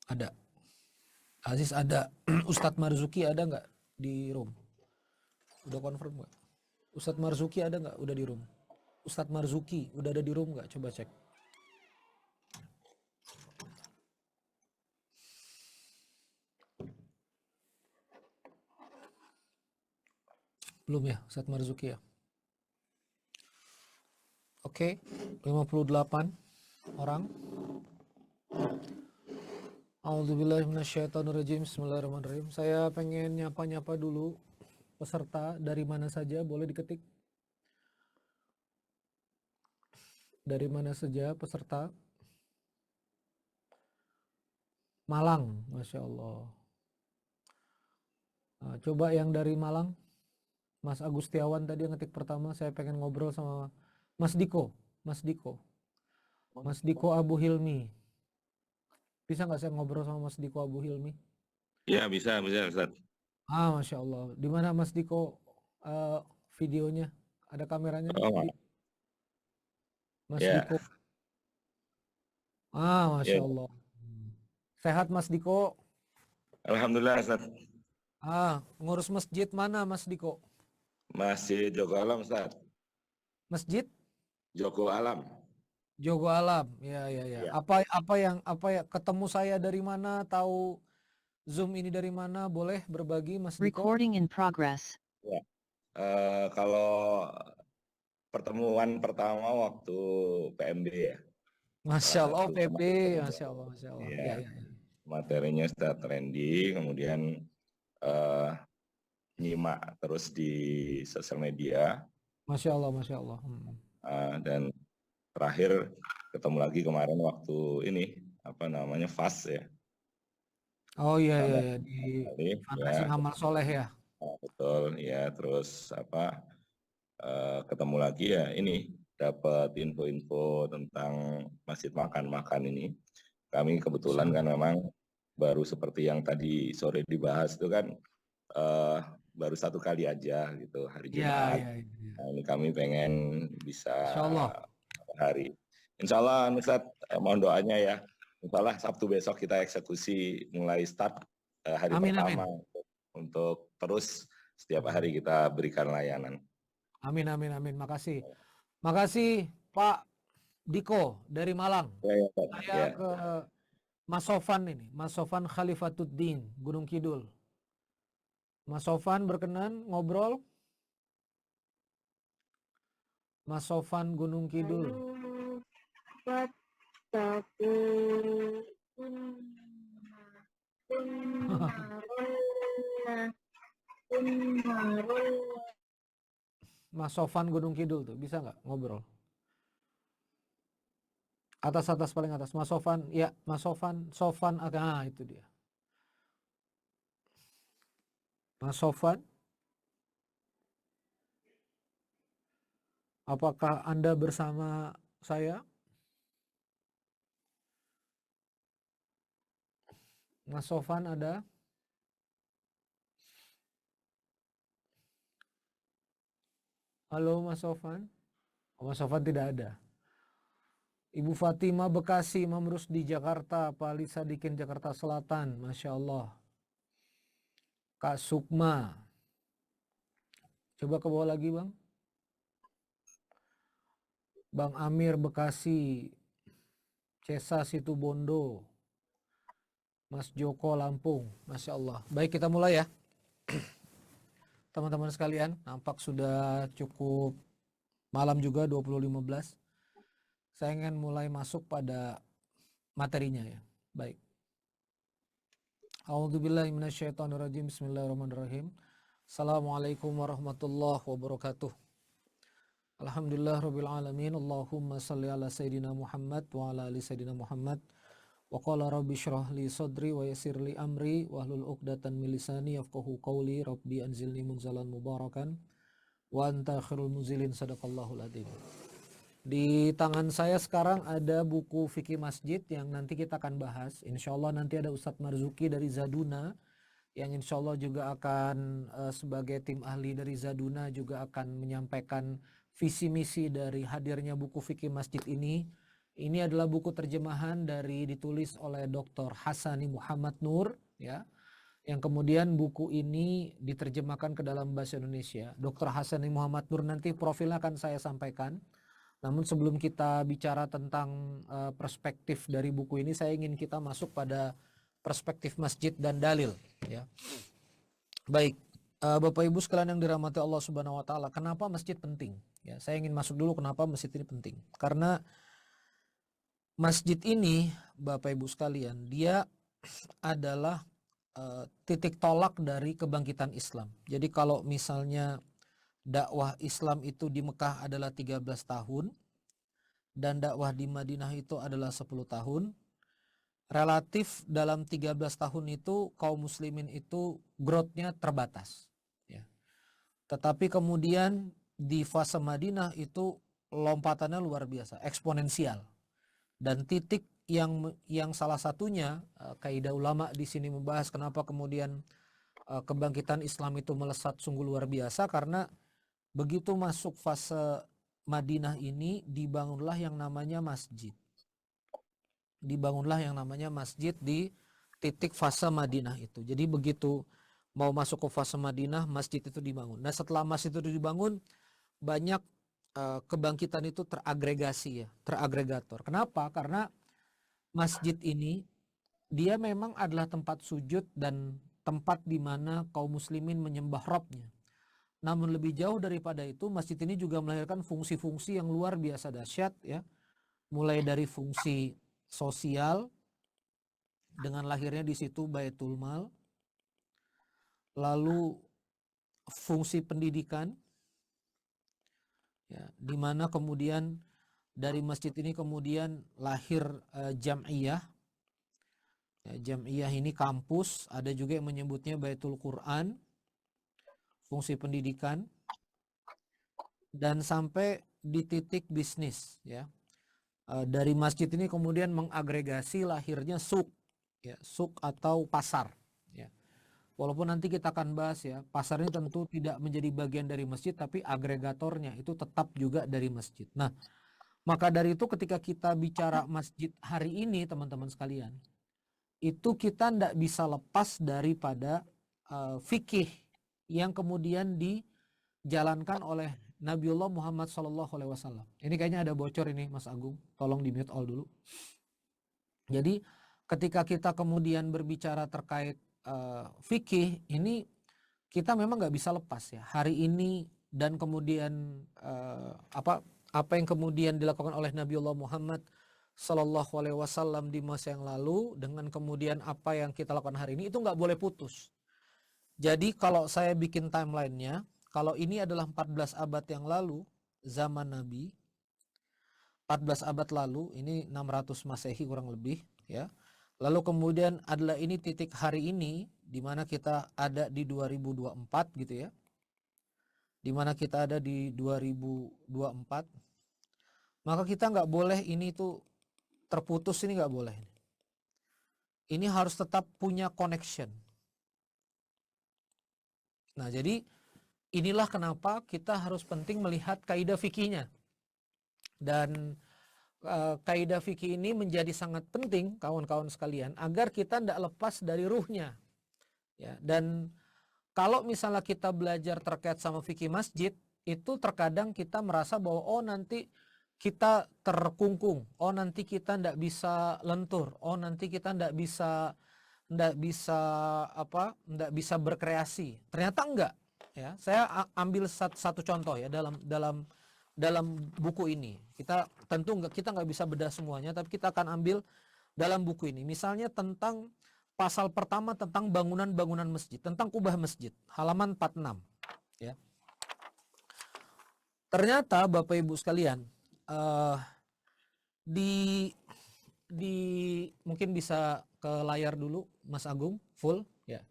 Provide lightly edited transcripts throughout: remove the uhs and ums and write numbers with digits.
Ada. Aziz ada. Ustadz Marzuki ada nggak di room? Udah confirm nggak? Ustadz Marzuki ada nggak? Udah di room. Ustadz Marzuki udah ada di room nggak? Coba cek. Belum ya, Ustadz Marzuki ya? Oke, 58 orang. A'udzubillahiminasyaitonirrajim. Bismillahirrahmanirrahim. Saya pengen nyapa-nyapa dulu peserta dari mana saja, boleh diketik. Dari mana saja peserta? Malang, Masya Allah. Nah, coba yang dari Malang, Mas Agustiawan tadi yang ngetik pertama, saya pengen ngobrol sama Mas Diko. Mas Diko. Mas Diko Abu Hilmi. Bisa nggak saya ngobrol sama Mas Diko Abu Hilmi? Ya, bisa Ustaz. Masya Allah. Di mana Mas Diko eh, videonya? Ada kameranya nggak? Oh, Mas ya, Diko. ya. Masya Allah. Sehat Mas Diko? Alhamdulillah Ustaz. Ngurus masjid mana Mas Diko? Masih Joko Alam Ustaz. Masjid Joko Alam. Jogo Alam. Ya, ya, ya. Ya. Apa ya ketemu saya dari mana? Tahu Zoom ini dari mana? Boleh berbagi Mas Diko? Recording in progress. Ya. Kalau pertemuan pertama waktu PMB ya. Masya Salah Allah, satu PB, kemarin. Masya Allah, Masya Allah. Ya. Ya, ya, ya. Materinya sudah trending, kemudian eh, nyimak terus di sosial media, Masya Allah, Masya Allah. dan terakhir ketemu lagi kemarin waktu ini apa namanya FAS ya. Oh iya, iya, Sama ya. Di sekali ya. Fundraising Amal Soleh ya. Betul ya, terus ketemu lagi ya ini dapat info-info tentang masjid makan-makan ini. Kami Masya kebetulan kan Allah. memang baru seperti yang tadi sore dibahas itu kan eh, baru satu kali aja gitu hari Iya, Jumat. iya, iya, iya. Nah, ini kami pengen bisa Masya Allah. hari. Insya Allah Ustaz, mohon doanya ya. Insya Allah Sabtu besok kita eksekusi mulai start hari Amin, pertama amin. untuk terus setiap hari kita berikan layanan. Amin, amin, amin. Makasih. Makasih Pak Diko dari Malang. Ya, Saya ya. ke Mas Sofan ini. Mas Sofan Khalifatuddin, Gunung Kidul. Mas Sofan berkenan ngobrol? Mas Sofan Gunung Kidul. Mas Sofan Gunung Kidul tuh bisa nggak ngobrol? Atas paling atas. Mas Sofan, ya Mas Sofan, itu dia. Mas Sofan, apakah Anda bersama saya? Mas Sofan ada? Halo Mas Sofan? Mas Sofan tidak ada. Ibu Fatima Bekasi, Imam Rusdi Jakarta, Pak Ali Sadikin Jakarta Selatan, Masya Allah. Kak Sukma, coba ke bawah lagi Bang. Bang Amir Bekasi, Cesa Situbondo, Mas Joko Lampung, Masya Allah. Baik, kita mulai ya. Teman-teman sekalian, nampak sudah cukup malam juga 20.15. Saya ingin mulai masuk pada materinya ya. Baik. A'udzubillahiminasyaitonirrajim. Bismillahirrahmanirrahim. Assalamualaikum warahmatullahi wabarakatuh. Alhamdulillah rabbil alamin. Allahumma salli ala sayyidina Muhammad wa ala ali sayyidina Muhammad. Wa qala rabbi syrah li sadri wa yassir li amri wa hlul 'uqdatan min lisani yafqahu qawli. Rabbi anzilni munzalan mubarakan wa anta khairul munzilin. Sadaqallahul adzim. Di tangan saya sekarang ada buku Fikih Masjid yang nanti kita akan bahas. Insya Allah nanti ada Ustadz Marzuki dari Zaduna yang insya Allah juga akan sebagai tim ahli dari Zaduna juga akan menyampaikan visi misi dari hadirnya buku Fikih Masjid ini Ini adalah buku terjemahan ditulis oleh Dr. Hasani Muhammad Nur, ya, yang kemudian buku ini diterjemahkan ke dalam bahasa Indonesia. Dr. Hasani Muhammad Nur nanti profilnya akan saya sampaikan. Namun sebelum kita bicara tentang perspektif dari buku ini, saya ingin kita masuk pada perspektif masjid dan dalil, ya. Baik, Bapak Ibu sekalian yang dirahmati Allah Subhanahu wa taala, kenapa masjid penting? Ya, saya ingin masuk dulu kenapa masjid ini penting. Karena masjid ini, Bapak Ibu sekalian, dia adalah titik tolak dari kebangkitan Islam. Jadi kalau misalnya dakwah Islam itu di Mekah adalah 13 tahun dan dakwah di Madinah itu adalah 10 tahun, relatif dalam 13 tahun itu kaum muslimin itu growth-nya terbatas, ya. Tetapi kemudian di fase Madinah itu lompatannya luar biasa, eksponensial. Dan titik yang salah satunya kaidah ulama di sini membahas kenapa kemudian kebangkitan Islam itu melesat sungguh luar biasa, karena begitu masuk fase Madinah ini dibangunlah yang namanya masjid. Dibangunlah yang namanya masjid di titik fase Madinah itu. Jadi begitu mau masuk ke fase Madinah, masjid itu dibangun. Nah, setelah masjid itu dibangun, banyak kebangkitan itu teragregasi, ya, teragregator. Kenapa? Karena masjid ini dia memang adalah tempat sujud dan tempat di mana kaum muslimin menyembah Rabbnya. Namun lebih jauh daripada itu, masjid ini juga melahirkan fungsi-fungsi yang luar biasa dahsyat, ya. Mulai dari fungsi sosial dengan lahirnya di situ Baitul Mal, lalu fungsi pendidikan, ya, di mana kemudian dari masjid ini kemudian lahir jam'iyah. Ya, jam'iyah ini kampus, ada juga yang menyebutnya Baitul Quran, fungsi pendidikan, dan sampai di titik bisnis, ya. Dari masjid ini kemudian mengagregasi lahirnya suk, ya, suk atau pasar, ya. Walaupun nanti kita akan bahas, ya, pasar ini tentu tidak menjadi bagian dari masjid, tapi agregatornya itu tetap juga dari masjid. Nah, maka dari itu ketika kita bicara masjid hari ini, teman-teman sekalian, itu kita tidak bisa lepas daripada fikih yang kemudian dijalankan oleh Nabiullah Muhammad SAW. Ini kayaknya ada bocor ini, Mas Agung. Tolong di mute all dulu. Jadi ketika kita kemudian berbicara terkait fikih, ini kita memang nggak bisa lepas, ya. Hari ini dan kemudian apa yang kemudian dilakukan oleh Nabiullah Muhammad Sallallahu Alaihi Wasallam di masa yang lalu dengan kemudian apa yang kita lakukan hari ini itu nggak boleh putus. Jadi kalau saya bikin timelinenya, kalau ini adalah 14 abad yang lalu, zaman Nabi, 14 abad lalu, ini 600 Masehi kurang lebih, ya. Lalu kemudian adalah ini titik hari ini di mana kita ada di 2024, gitu, ya. Di mana kita ada di 2024. Maka kita nggak boleh ini tuh terputus, ini nggak boleh. Ini harus tetap punya connection. Nah, jadi inilah kenapa kita harus penting melihat kaidah fikihnya. Dan kaidah fikih ini menjadi sangat penting, kawan-kawan sekalian, agar kita tidak lepas dari ruhnya, ya. Dan kalau misalnya kita belajar terkait sama fikih masjid, itu terkadang kita merasa bahwa oh nanti kita terkungkung, oh nanti kita tidak bisa lentur, oh nanti kita tidak bisa berkreasi. Ternyata enggak, ya. Saya ambil satu contoh, ya, dalam buku ini. Kita nggak bisa bedah semuanya, tapi kita akan ambil dalam buku ini. Misalnya tentang pasal pertama tentang bangunan-bangunan masjid, tentang kubah masjid, halaman 46, ya. Ternyata Bapak Ibu sekalian, di mungkin bisa ke layar dulu, Mas Agung, full, ya.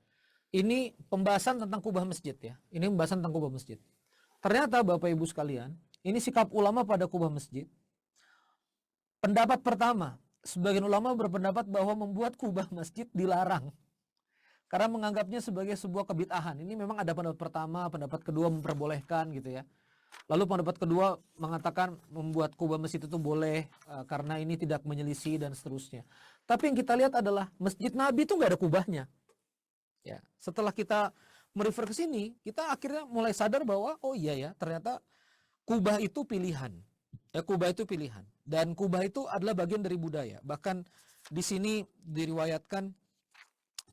Ini pembahasan tentang kubah masjid, ya. Ini pembahasan tentang kubah masjid. Ternyata Bapak Ibu sekalian, ini sikap ulama pada kubah masjid. Pendapat pertama, sebagian ulama berpendapat bahwa membuat kubah masjid dilarang karena menganggapnya sebagai sebuah kebid'ahan. Ini memang ada pendapat pertama, pendapat kedua memperbolehkan, gitu, ya. Lalu pendapat kedua mengatakan membuat kubah masjid itu boleh karena ini tidak menyelisih dan seterusnya. Tapi yang kita lihat adalah Masjid Nabi itu nggak ada kubahnya. Ya, setelah kita merefer ke sini, kita akhirnya mulai sadar bahwa oh iya ya, ternyata kubah itu pilihan. Ya, kubah itu pilihan. Dan kubah itu adalah bagian dari budaya. Bahkan di sini diriwayatkan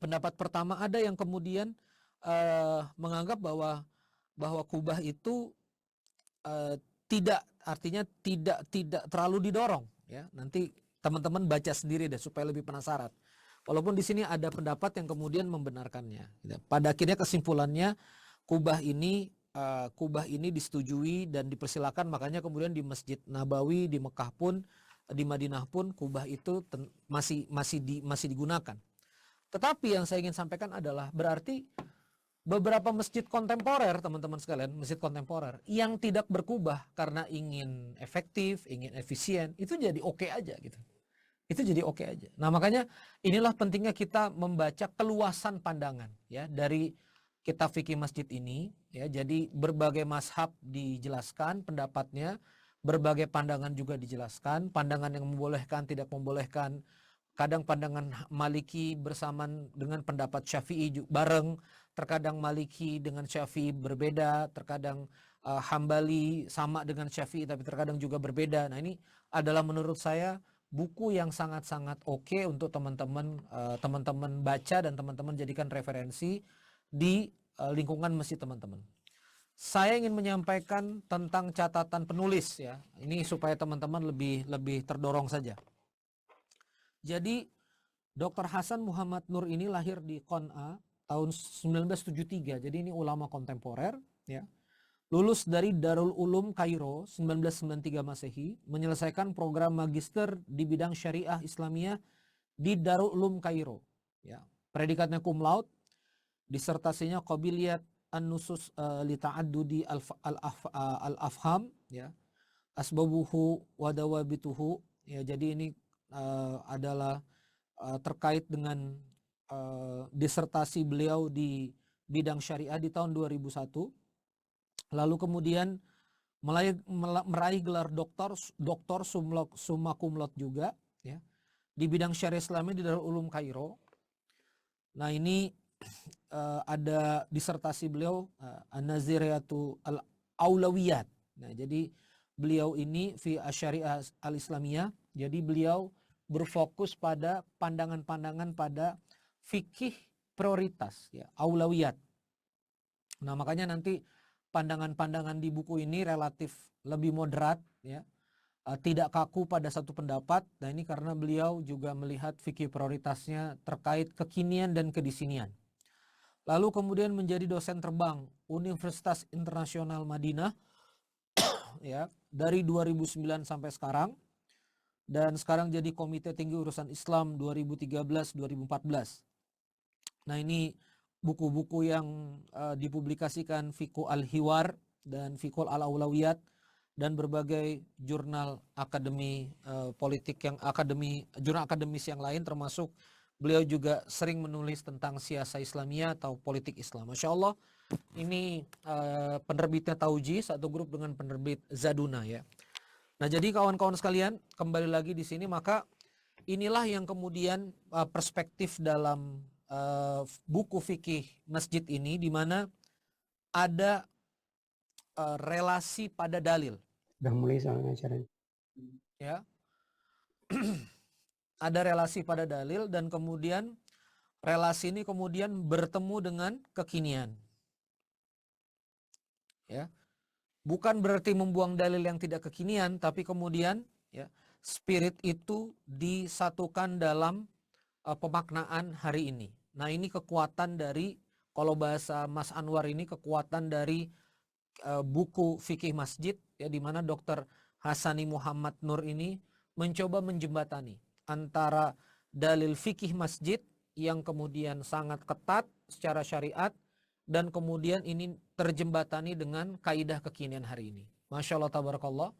pendapat pertama ada yang kemudian menganggap bahwa kubah itu tidak, artinya tidak terlalu didorong, ya. Nanti teman-teman baca sendiri deh supaya lebih penasaran. Walaupun di sini ada pendapat yang kemudian membenarkannya. Pada akhirnya kesimpulannya kubah ini disetujui dan dipersilakan, makanya kemudian di Masjid Nabawi di Mekah pun, di Madinah pun kubah itu masih digunakan. Tetapi yang saya ingin sampaikan adalah berarti beberapa masjid kontemporer, teman-teman sekalian, masjid kontemporer yang tidak berkubah karena ingin efektif, ingin efisien, itu jadi oke aja gitu. Itu jadi oke aja. Nah, makanya inilah pentingnya kita membaca keluasan pandangan ya dari kitab fikih masjid ini ya. Jadi berbagai mazhab dijelaskan pendapatnya, berbagai pandangan juga dijelaskan, pandangan yang membolehkan, tidak membolehkan. Kadang pandangan Maliki bersamaan dengan pendapat Syafi'i bareng, terkadang Maliki dengan Syafi'i berbeda, terkadang Hambali sama dengan Syafi'i tapi terkadang juga berbeda. Nah, ini adalah menurut saya buku yang sangat-sangat oke untuk teman-teman baca dan teman-teman jadikan referensi di lingkungan masjid teman-teman. Saya ingin menyampaikan tentang catatan penulis ya. Ini supaya teman-teman lebih terdorong saja. Jadi Dr. Hasan Muhammad Nur ini lahir di Qon'a tahun 1973. Jadi ini ulama kontemporer ya. Lulus dari Darul Ulum Kairo 1993 Masehi, menyelesaikan program magister di bidang syariah Islamiyah di Darul Ulum Kairo ya. Predikatnya cum laude, disertasinya Qabiliyat an-nusus li ta'addudi al-afham ya. Asbabuhu wa dawabituhu ya. Jadi ini adalah terkait dengan disertasi beliau di bidang syariah di tahun 2001. Lalu kemudian meraih gelar doktor summa cum laude juga ya di bidang syariah Islami di Darul Ulum Kairo. Nah, ini ada disertasi beliau An-Naziriyatu al-Aulawiyat. Nah, jadi beliau ini fi Asyariah al-Islamiyah. Jadi beliau berfokus pada pandangan-pandangan pada fikih prioritas ya, aulawiyat. Nah, makanya nanti pandangan-pandangan di buku ini relatif lebih moderat ya. Tidak kaku pada satu pendapat. Nah, ini karena beliau juga melihat fikih prioritasnya terkait kekinian dan kedisinian. Lalu kemudian menjadi dosen terbang Universitas Internasional Madinah ya dari 2009 sampai sekarang. Dan sekarang jadi Komite Tinggi Urusan Islam 2013-2014. Nah, ini buku-buku yang dipublikasikan Fiqh al-Hiwar dan Fiqh al-Aulawiyat dan berbagai jurnal akademi politik yang jurnal akademis yang lain, termasuk beliau juga sering menulis tentang siasa Islamiyah atau politik Islam. Masya Allah, ini penerbitnya Tauji, satu grup dengan penerbit Zaduna ya. Nah, jadi kawan-kawan sekalian, kembali lagi di sini, maka inilah yang kemudian perspektif dalam buku fikih masjid ini, di mana ada relasi pada dalil. Udah mulai soalnya acaranya. Ya. Ada relasi pada dalil dan kemudian relasi ini kemudian bertemu dengan kekinian. Ya. Bukan berarti membuang dalil yang tidak kekinian, tapi kemudian ya, spirit itu disatukan dalam pemaknaan hari ini. Nah, ini kekuatan dari, kalau bahasa Mas Anwar ini, kekuatan dari buku fikih masjid ya, di mana Dr. Hasani Muhammad Nur ini mencoba menjembatani antara dalil fikih masjid yang kemudian sangat ketat secara syariat, dan kemudian ini terjembatani dengan kaidah kekinian hari ini. Masya Allah, tabarakallah.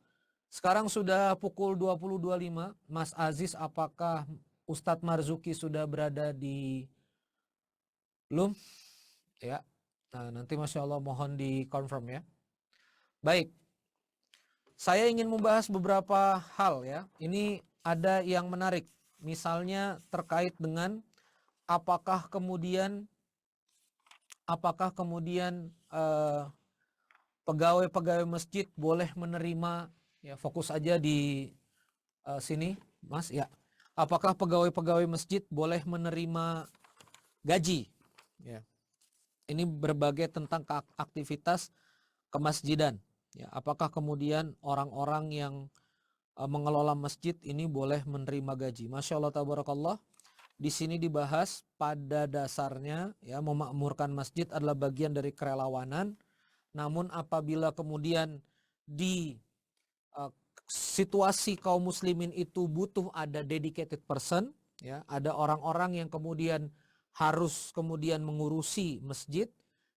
Sekarang sudah pukul 20.25. Mas Aziz, apakah Ustadz Marzuki sudah berada di belum? Ya. Nah, nanti Masya Allah mohon di confirm ya. Baik, Saya ingin membahas beberapa hal ya. Ini ada yang menarik. Misalnya terkait dengan apakah kemudian pegawai-pegawai masjid boleh menerima, ya fokus aja di sini Mas ya. Apakah pegawai-pegawai masjid boleh menerima gaji? Ya. Ini berbagai tentang aktivitas kemasjidan. Ya, apakah kemudian orang-orang yang mengelola masjid ini boleh menerima gaji? Masya Allah tabarakallah. Di sini dibahas pada dasarnya ya memakmurkan masjid adalah bagian dari kerelawanan. Namun apabila kemudian di situasi kaum muslimin itu butuh ada dedicated person, ya, ada orang-orang yang kemudian harus kemudian mengurusi masjid,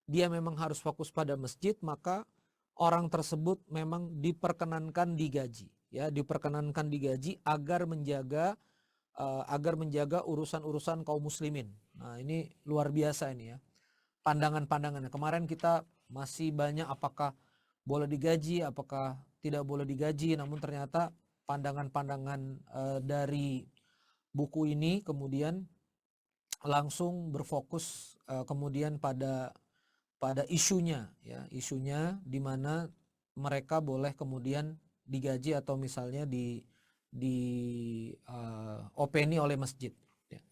dia memang harus fokus pada masjid, maka orang tersebut memang diperkenankan digaji, ya, diperkenankan digaji agar menjaga urusan-urusan kaum muslimin. Nah, ini luar biasa ini ya. Pandangan-pandangannya. Kemarin kita masih banyak apakah boleh digaji, apakah tidak boleh digaji, namun ternyata pandangan-pandangan dari buku ini kemudian langsung berfokus kemudian pada isunya ya, isunya di mana mereka boleh kemudian digaji atau misalnya openi oleh masjid ya.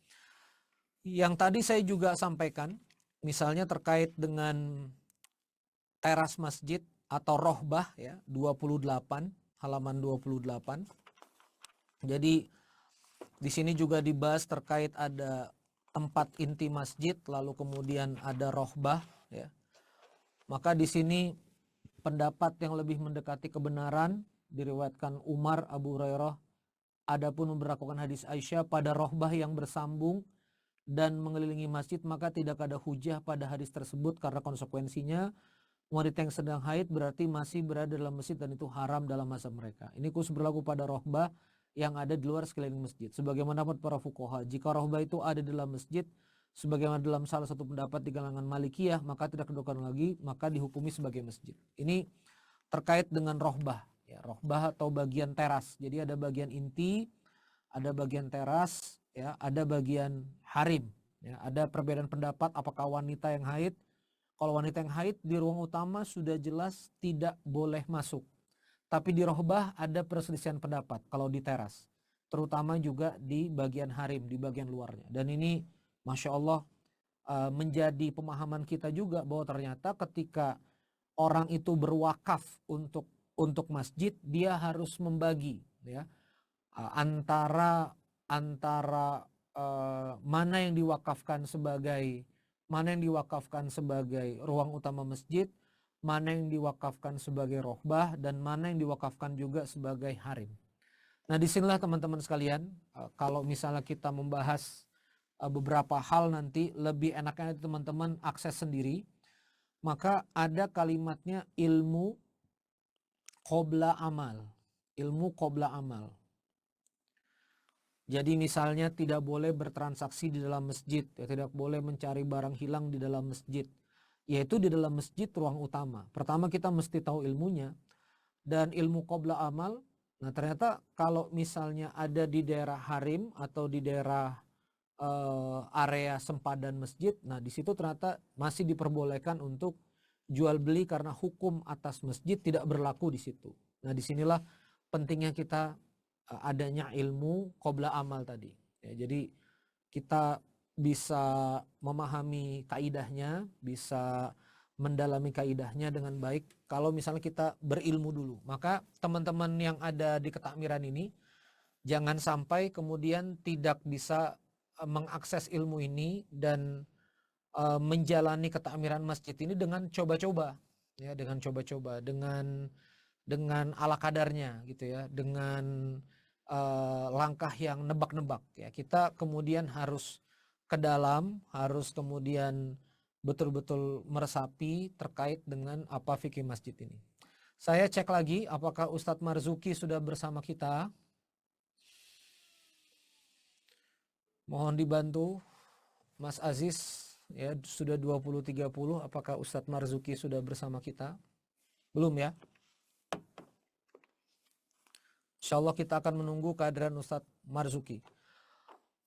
Yang tadi saya juga sampaikan misalnya terkait dengan teras masjid atau rohbah ya, 28 halaman 28. Jadi di sini juga dibahas terkait ada tempat inti masjid, lalu kemudian ada rohbah ya. Maka di sini pendapat yang lebih mendekati kebenaran diriwayatkan Umar, Abu Hurairah, adapun memberlakukan hadis Aisyah pada rohbah yang bersambung dan mengelilingi masjid maka tidak ada hujah pada hadis tersebut karena konsekuensinya wanita yang sedang haid berarti masih berada dalam masjid dan itu haram dalam masa mereka. Ini khusus berlaku pada rohbah yang ada di luar sekeliling masjid. Sebagaimana pendapat para fuqaha, jika rohbah itu ada di dalam masjid, sebagaimana dalam salah satu pendapat di kalangan Malikiyah, maka tidak kedudukan lagi, maka dihukumi sebagai masjid. Ini terkait dengan rohbah, ya, rohbah atau bagian teras. Jadi ada bagian inti, ada bagian teras, ya, ada bagian harim. Ya, ada perbedaan pendapat apakah wanita yang haid. Kalau wanita yang haid di ruang utama sudah jelas tidak boleh masuk. Tapi di rohbah ada perselisihan pendapat kalau di teras. Terutama juga di bagian harim, di bagian luarnya. Dan ini Masya Allah menjadi pemahaman kita juga bahwa ternyata ketika orang itu berwakaf untuk masjid, dia harus membagi ya antara mana yang diwakafkan sebagai ruang utama masjid, mana yang diwakafkan sebagai rohbah, dan mana yang diwakafkan juga sebagai harim. Nah disinilah teman-teman sekalian, kalau misalnya kita membahas beberapa hal nanti lebih enaknya teman-teman akses sendiri, maka ada kalimatnya ilmu qabla amal. Ilmu qabla amal. Jadi misalnya tidak boleh bertransaksi di dalam masjid, ya, tidak boleh mencari barang hilang di dalam masjid, yaitu di dalam masjid ruang utama. Pertama kita mesti tahu ilmunya dan ilmu qabla amal. Nah ternyata kalau misalnya ada di daerah harim atau di daerah area sempadan masjid, nah di situ ternyata masih diperbolehkan untuk jual beli karena hukum atas masjid tidak berlaku di situ. Nah disinilah pentingnya kita adanya ilmu qabla amal tadi. Ya, jadi kita bisa memahami kaidahnya, bisa mendalami kaidahnya dengan baik kalau misalnya kita berilmu dulu. Maka teman-teman yang ada di ketakmiran ini jangan sampai kemudian tidak bisa mengakses ilmu ini dan menjalani ketakmiran masjid ini dengan coba-coba, ya, dengan coba-coba, dengan ala kadarnya gitu ya, dengan langkah yang nebak-nebak ya. Kita kemudian harus ke dalam, harus kemudian betul-betul meresapi terkait dengan apa fikih masjid ini. Saya cek lagi apakah Ustadz Marzuki sudah bersama kita. Mohon dibantu Mas Aziz ya, sudah 20.30, apakah Ustadz Marzuki sudah bersama kita? Belum ya? Insya Allah kita akan menunggu kehadiran Ustadz Marzuki.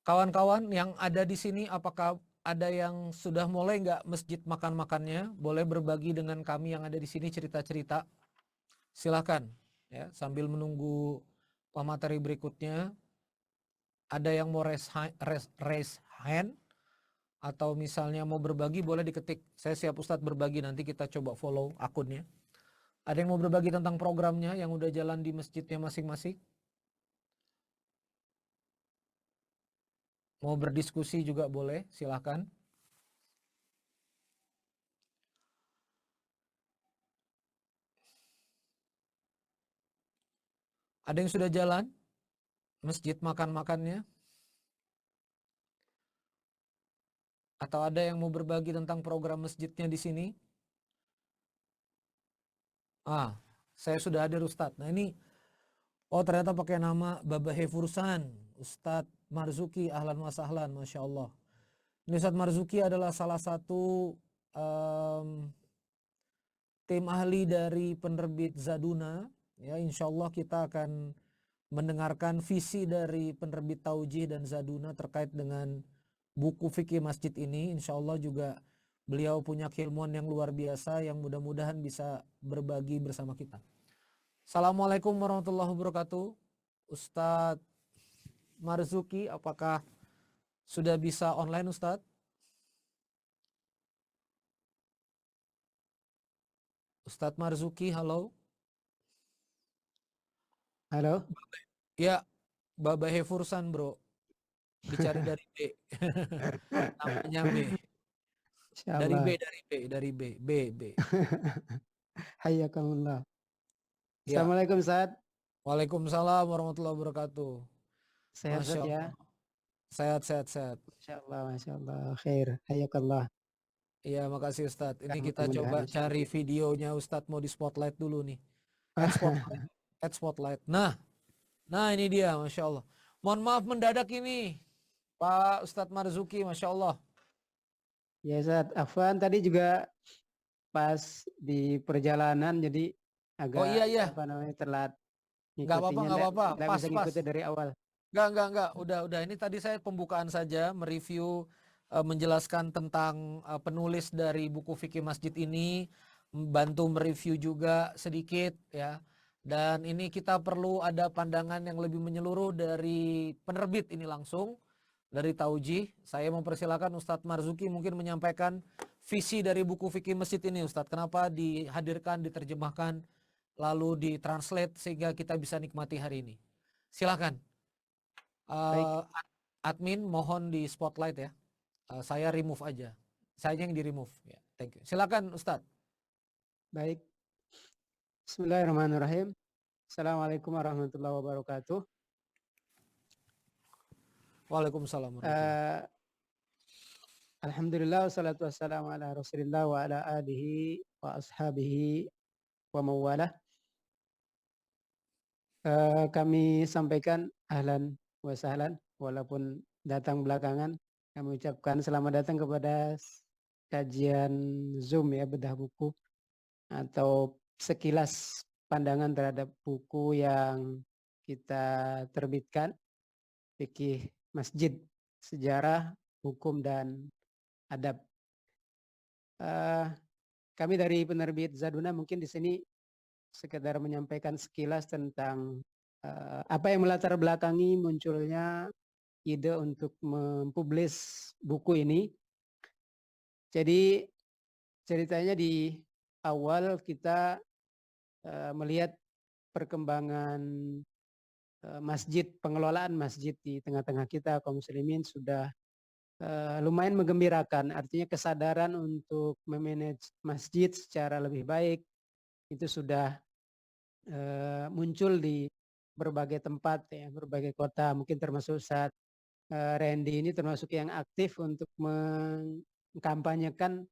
Kawan-kawan yang ada di sini, apakah ada yang sudah mulai nggak masjid makan-makannya? Boleh berbagi dengan kami yang ada di sini cerita-cerita. Silahkan ya, sambil menunggu pemateri berikutnya. Ada yang mau raise hand atau misalnya mau berbagi, boleh diketik. Saya siap Ustadz berbagi, nanti kita coba follow akunnya. Ada yang mau berbagi tentang programnya yang udah jalan di masjidnya masing-masing? Mau berdiskusi juga boleh, silahkan. Ada yang sudah jalan masjid makan-makannya? Atau ada yang mau berbagi tentang program masjidnya di sini? Saya sudah hadir Ustadz. Nah ini, ternyata pakai nama Baba Hefursan, Ustadz Marzuki, ahlan wa sahlan, Masya Allah. Ini Ustadz Marzuki adalah salah satu tim ahli dari penerbit Zaduna. Ya, insya Allah kita akan mendengarkan visi dari penerbit Taujih dan Zaduna terkait dengan buku fikih masjid ini. Insya Allah juga beliau punya keilmuan yang luar biasa yang mudah-mudahan bisa berbagi bersama kita. Assalamualaikum warahmatullahi wabarakatuh. Ustadz Marzuki, apakah sudah bisa online Ustadz? Ustadz Marzuki, halo. Halo. Ya, Baba Hefursan bro. Dicari dari B. Namanya B. Dari B, dari B. B. Hayyakumullah. Ya. Assalamualaikum Ustaz. Waalaikumsalam warahmatullahi wabarakatuh. Sehat Masya Ustaz ya. Allah. Sehat. Masya Allah. Khair. Hayyakallah. Iya, makasih Ustadz. Ini kita Mudah-mudahan coba cari videonya Ustadz, mau di spotlight dulu nih. Add spotlight. Add spotlight. Nah ini dia, Masya Allah. Mohon maaf mendadak ini, Pak Ustadz Marzuki, Masya Allah. Ya Ustaz, Afwan tadi juga pas di perjalanan jadi agak Iya. telat Nggak ngikutinya, apa-apa. nggak Pas. bisa ngikuti dari awal. Enggak. Udah. Ini tadi saya pembukaan saja, mereview, menjelaskan tentang penulis dari buku fikih masjid ini, bantu mereview juga sedikit ya. Dan ini kita perlu ada pandangan yang lebih menyeluruh dari penerbit ini langsung, dari Taujih. Saya mempersilakan Ustadz Marzuki mungkin menyampaikan visi dari buku fikih masjid ini Ustadz. Kenapa dihadirkan, diterjemahkan, lalu ditranslate sehingga kita bisa nikmati hari ini. Silakan. Baik. Admin mohon di spotlight ya. Saya remove aja. Saya yang di remove. Ya, thank you. Silakan Ustadz. Baik. Bismillahirrahmanirrahim. Assalamualaikum warahmatullahi wabarakatuh. Waalaikumsalam warahmatullahi. Alhamdulillah wassalatu wassalamu ala Rasulillah wa ala alihi wa ashabihi wa mawalah. Kami sampaikan ahlan wa sahlan, walaupun datang belakangan. Kami ucapkan selamat datang kepada kajian Zoom ya, bedah buku atau sekilas pandangan terhadap buku yang kita terbitkan, fikih masjid, sejarah, hukum dan adab. Kami dari penerbit Zaduna mungkin di sini sekedar menyampaikan sekilas tentang apa yang melatar belakangi munculnya ide untuk mempublish buku ini. Jadi ceritanya di awal kita melihat perkembangan masjid, pengelolaan masjid di tengah-tengah kita kaum muslimin sudah lumayan menggembirakan. Artinya kesadaran untuk memanage masjid secara lebih baik itu sudah muncul di berbagai tempat ya, berbagai kota. Mungkin termasuk saat Randy ini termasuk yang aktif untuk mengkampanyekan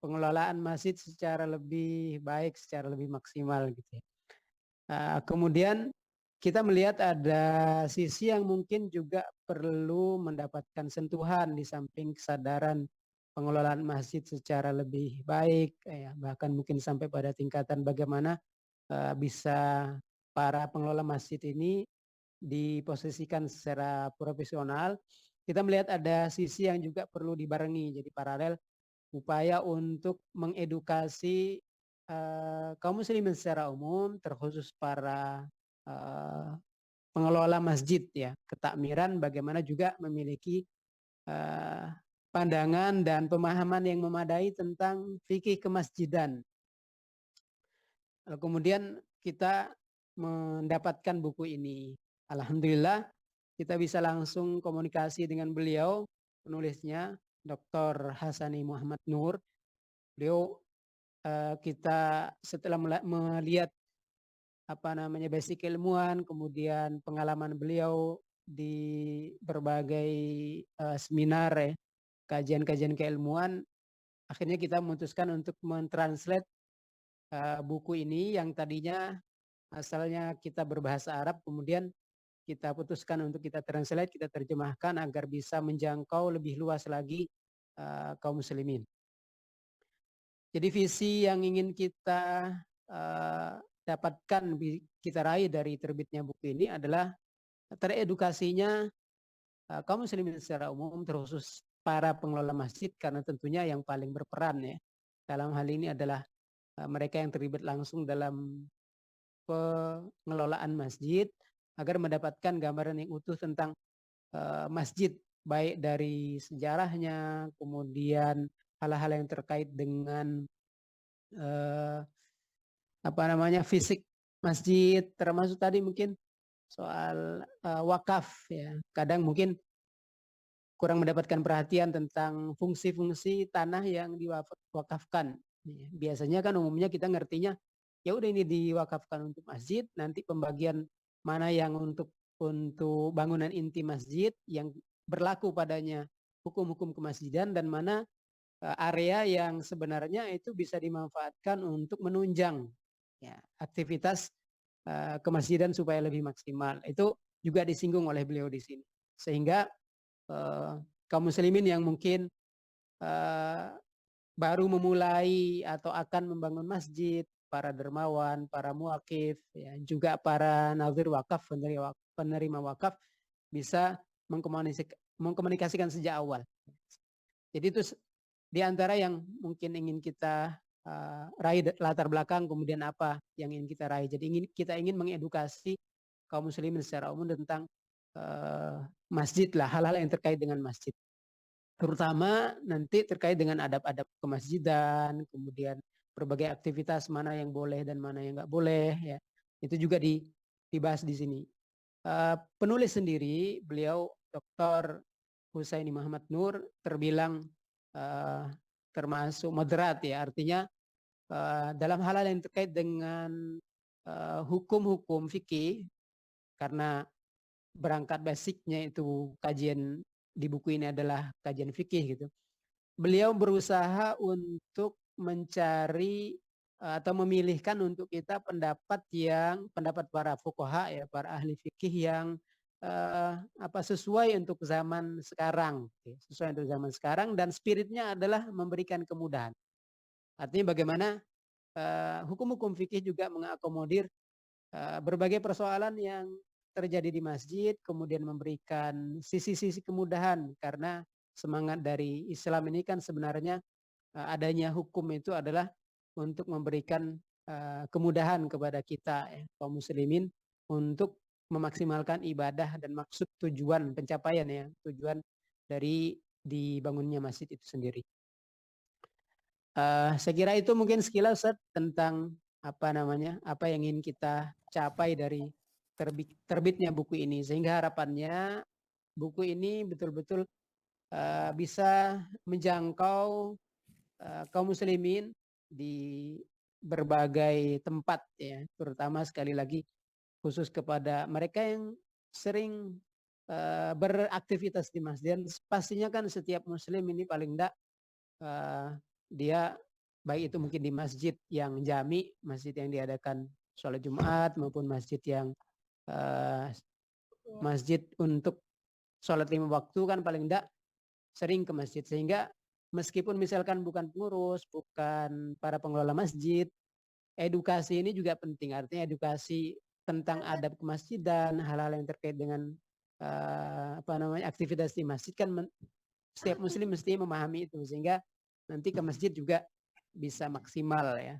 pengelolaan masjid secara lebih baik, secara lebih maksimal gitu ya. Kemudian kita melihat ada sisi yang mungkin juga perlu mendapatkan sentuhan di samping kesadaran pengelolaan masjid secara lebih baik ya, bahkan mungkin sampai pada tingkatan bagaimana bisa para pengelola masjid ini diposisikan secara profesional, kita melihat ada sisi yang juga perlu dibarengi, jadi paralel upaya untuk mengedukasi kaum muslimin secara umum, terkhusus para pengelola masjid ya, ketakmiran bagaimana juga memiliki pandangan dan pemahaman yang memadai tentang fikih kemasjidan. Kemudian kita mendapatkan buku ini. Alhamdulillah kita bisa langsung komunikasi dengan beliau, penulisnya Dr. Hasani Muhammad Nur. Beliau kita setelah melihat basic ilmuwan, kemudian pengalaman beliau di berbagai seminar ya, kajian-kajian keilmuan, akhirnya kita memutuskan untuk mentranslate buku ini yang tadinya asalnya kita berbahasa Arab, kemudian kita putuskan untuk kita translate, kita terjemahkan agar bisa menjangkau lebih luas lagi kaum muslimin. Jadi visi yang ingin kita dapatkan, kita raih dari terbitnya buku ini adalah teredukasinya kaum muslimin secara umum, terkhusus para pengelola masjid, karena tentunya yang paling berperan ya dalam hal ini adalah mereka yang terlibat langsung dalam pengelolaan masjid, agar mendapatkan gambaran yang utuh tentang masjid, baik dari sejarahnya, kemudian hal-hal yang terkait dengan fisik masjid, termasuk tadi mungkin soal wakaf ya. Kadang mungkin kurang mendapatkan perhatian tentang fungsi-fungsi tanah yang diwakafkan. Biasanya kan umumnya kita ngertinya ya udah ini diwakafkan untuk masjid, nanti pembagian mana yang untuk bangunan inti masjid yang berlaku padanya hukum-hukum kemasjidan, dan mana area yang sebenarnya itu bisa dimanfaatkan untuk menunjang ya, aktivitas kemasjidan supaya lebih maksimal. Itu juga disinggung oleh beliau di sini, sehingga kaum muslimin yang mungkin baru memulai atau akan membangun masjid, para dermawan, para muakif, ya, juga para nazir wakaf, penerima wakaf, bisa mengkomunikasikan sejak awal. Jadi itu di antara yang mungkin ingin kita raih, latar belakang, kemudian apa yang ingin kita raih. Jadi kita ingin mengedukasi kaum muslimin secara umum tentang masjid lah, hal-hal yang terkait dengan masjid. Terutama nanti terkait dengan adab-adab kemasjidan, kemudian berbagai aktivitas mana yang boleh dan mana yang nggak boleh ya. Itu juga dibahas di sini. Penulis sendiri, beliau Dr. Husaini Muhammad Nur, terbilang termasuk moderat ya, artinya dalam hal-hal yang terkait dengan hukum-hukum fikih, karena berangkat basicnya itu kajian di buku ini adalah kajian fikih gitu. Beliau berusaha untuk mencari atau memilihkan untuk kita pendapat para fuqaha ya, para ahli fikih yang sesuai untuk zaman sekarang, sesuai untuk zaman sekarang, dan spiritnya adalah memberikan kemudahan. Artinya bagaimana hukum-hukum fikih juga mengakomodir berbagai persoalan yang terjadi di masjid, kemudian memberikan sisi-sisi kemudahan, karena semangat dari Islam ini kan sebenarnya adanya hukum itu adalah untuk memberikan kemudahan kepada kita ya, kaum muslimin, untuk memaksimalkan ibadah dan maksud tujuan pencapaian ya, tujuan dari dibangunnya masjid itu sendiri. Saya kira itu mungkin sekilas Ustaz, tentang apa yang ingin kita capai dari terbitnya buku ini, sehingga harapannya buku ini betul-betul bisa menjangkau kaum muslimin di berbagai tempat ya, terutama sekali lagi khusus kepada mereka yang sering beraktivitas di masjid. Pastinya kan setiap muslim ini paling enggak dia baik itu mungkin di masjid yang jami, masjid yang diadakan sholat Jumat, maupun masjid yang masjid untuk sholat 5 waktu, kan paling enggak sering ke masjid. Sehingga meskipun misalkan bukan pengurus, bukan para pengelola masjid, edukasi ini juga penting. Artinya edukasi tentang adab kemasjidan, hal-hal yang terkait dengan aktivitas di masjid kan setiap muslim mesti memahami itu sehingga nanti ke masjid juga bisa maksimal ya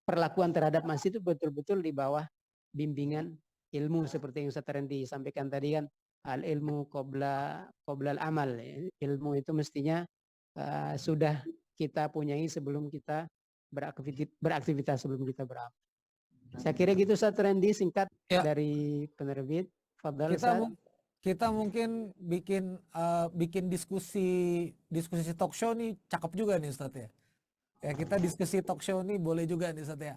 perlakuan terhadap masjid itu betul-betul di bawah bimbingan ilmu seperti yang Ustaz Rendi sampaikan tadi kan, al ilmu qoblal amal ya. Ilmu itu mestinya sudah kita punyai sebelum kita beraktivitas sebelum kita beramal. Saya kira gitu Ustaz Rendi, singkat dari penerbit. Fadhal Ustaz. Kita mungkin bikin diskusi talk show nih cakep juga nih Ustaz ya. Ya kita diskusi talk show nih boleh juga nih Ustaz ya.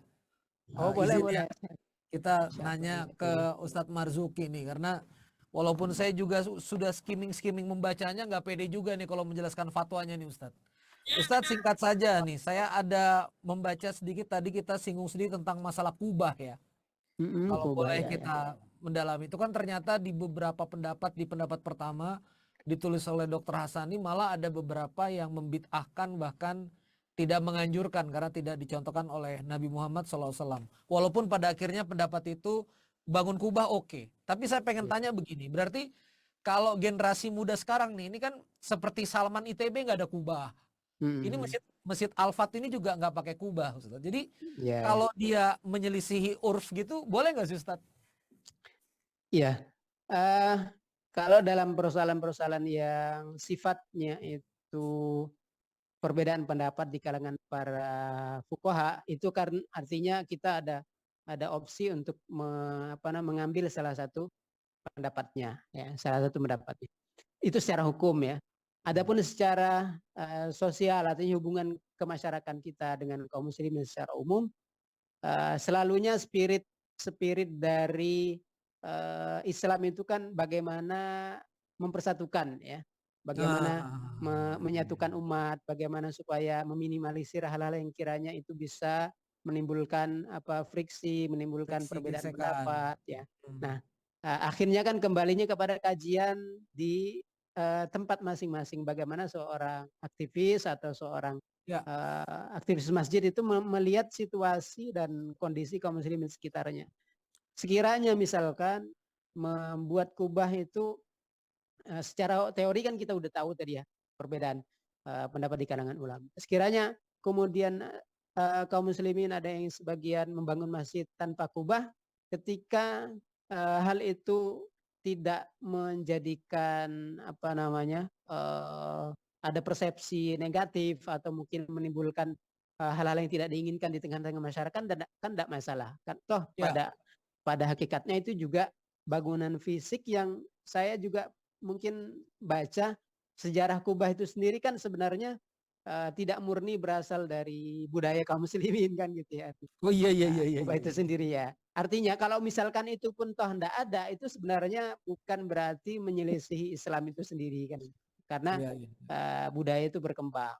Boleh. Kita nanya ke Ustadz Marzuki nih karena walaupun saya juga sudah skimming membacanya nggak pede juga nih kalau menjelaskan fatwanya nih Ustadz. Ustadz singkat saja nih, saya ada membaca sedikit tadi kita singgung sedikit tentang masalah kubah ya. Kalau boleh kita mendalami itu kan ternyata di beberapa pendapat, di pendapat pertama ditulis oleh Dr. Hasani malah ada beberapa yang membid'ahkan bahkan tidak menganjurkan karena tidak dicontohkan oleh Nabi Muhammad SAW. Walaupun pada akhirnya pendapat itu bangun kubah oke. Tapi saya pengen tanya begini, berarti kalau generasi muda sekarang nih, ini kan seperti Salman ITB nggak ada kubah. Ini masjid Al-Fat ini juga nggak pakai kubah, Ustaz. Jadi kalau dia menyelisihi urf gitu, boleh nggak sih Ustaz? Iya. Kalau dalam persoalan-persoalan yang sifatnya itu perbedaan pendapat di kalangan para fuqaha itu kan artinya kita ada opsi untuk mengambil salah satu pendapatnya ya, salah satu pendapatnya. Itu secara hukum ya. Adapun secara sosial artinya hubungan kemasyarakatan kita dengan kaum muslimin secara umum selalunya spirit dari Islam itu kan bagaimana mempersatukan ya. Bagaimana menyatukan umat, bagaimana supaya meminimalisir hal-hal yang kiranya itu bisa menimbulkan friksi, menimbulkan perbedaan pendapat ya. Nah, akhirnya kan kembalinya kepada kajian di tempat masing-masing bagaimana seorang aktivis atau seorang aktivis masjid itu melihat situasi dan kondisi kaum muslimin sekitarnya. Sekiranya misalkan membuat kubah itu secara teori kan kita udah tahu tadi ya perbedaan pendapat di kalangan ulama. Sekiranya kemudian kaum muslimin ada yang sebagian membangun masjid tanpa kubah, ketika hal itu tidak menjadikan ada persepsi negatif atau mungkin menimbulkan hal-hal yang tidak diinginkan di tengah-tengah masyarakat, kan tidak masalah. Kan toh pada hakikatnya itu juga bangunan fisik yang saya juga mungkin baca sejarah kubah itu sendiri kan sebenarnya tidak murni berasal dari budaya kaum muslimin kan gitu ya. Oh iya. Kubah itu sendiri ya. Artinya kalau misalkan itu pun toh tidak ada, itu sebenarnya bukan berarti menyelisihi Islam itu sendiri kan. Karena budaya itu berkembang.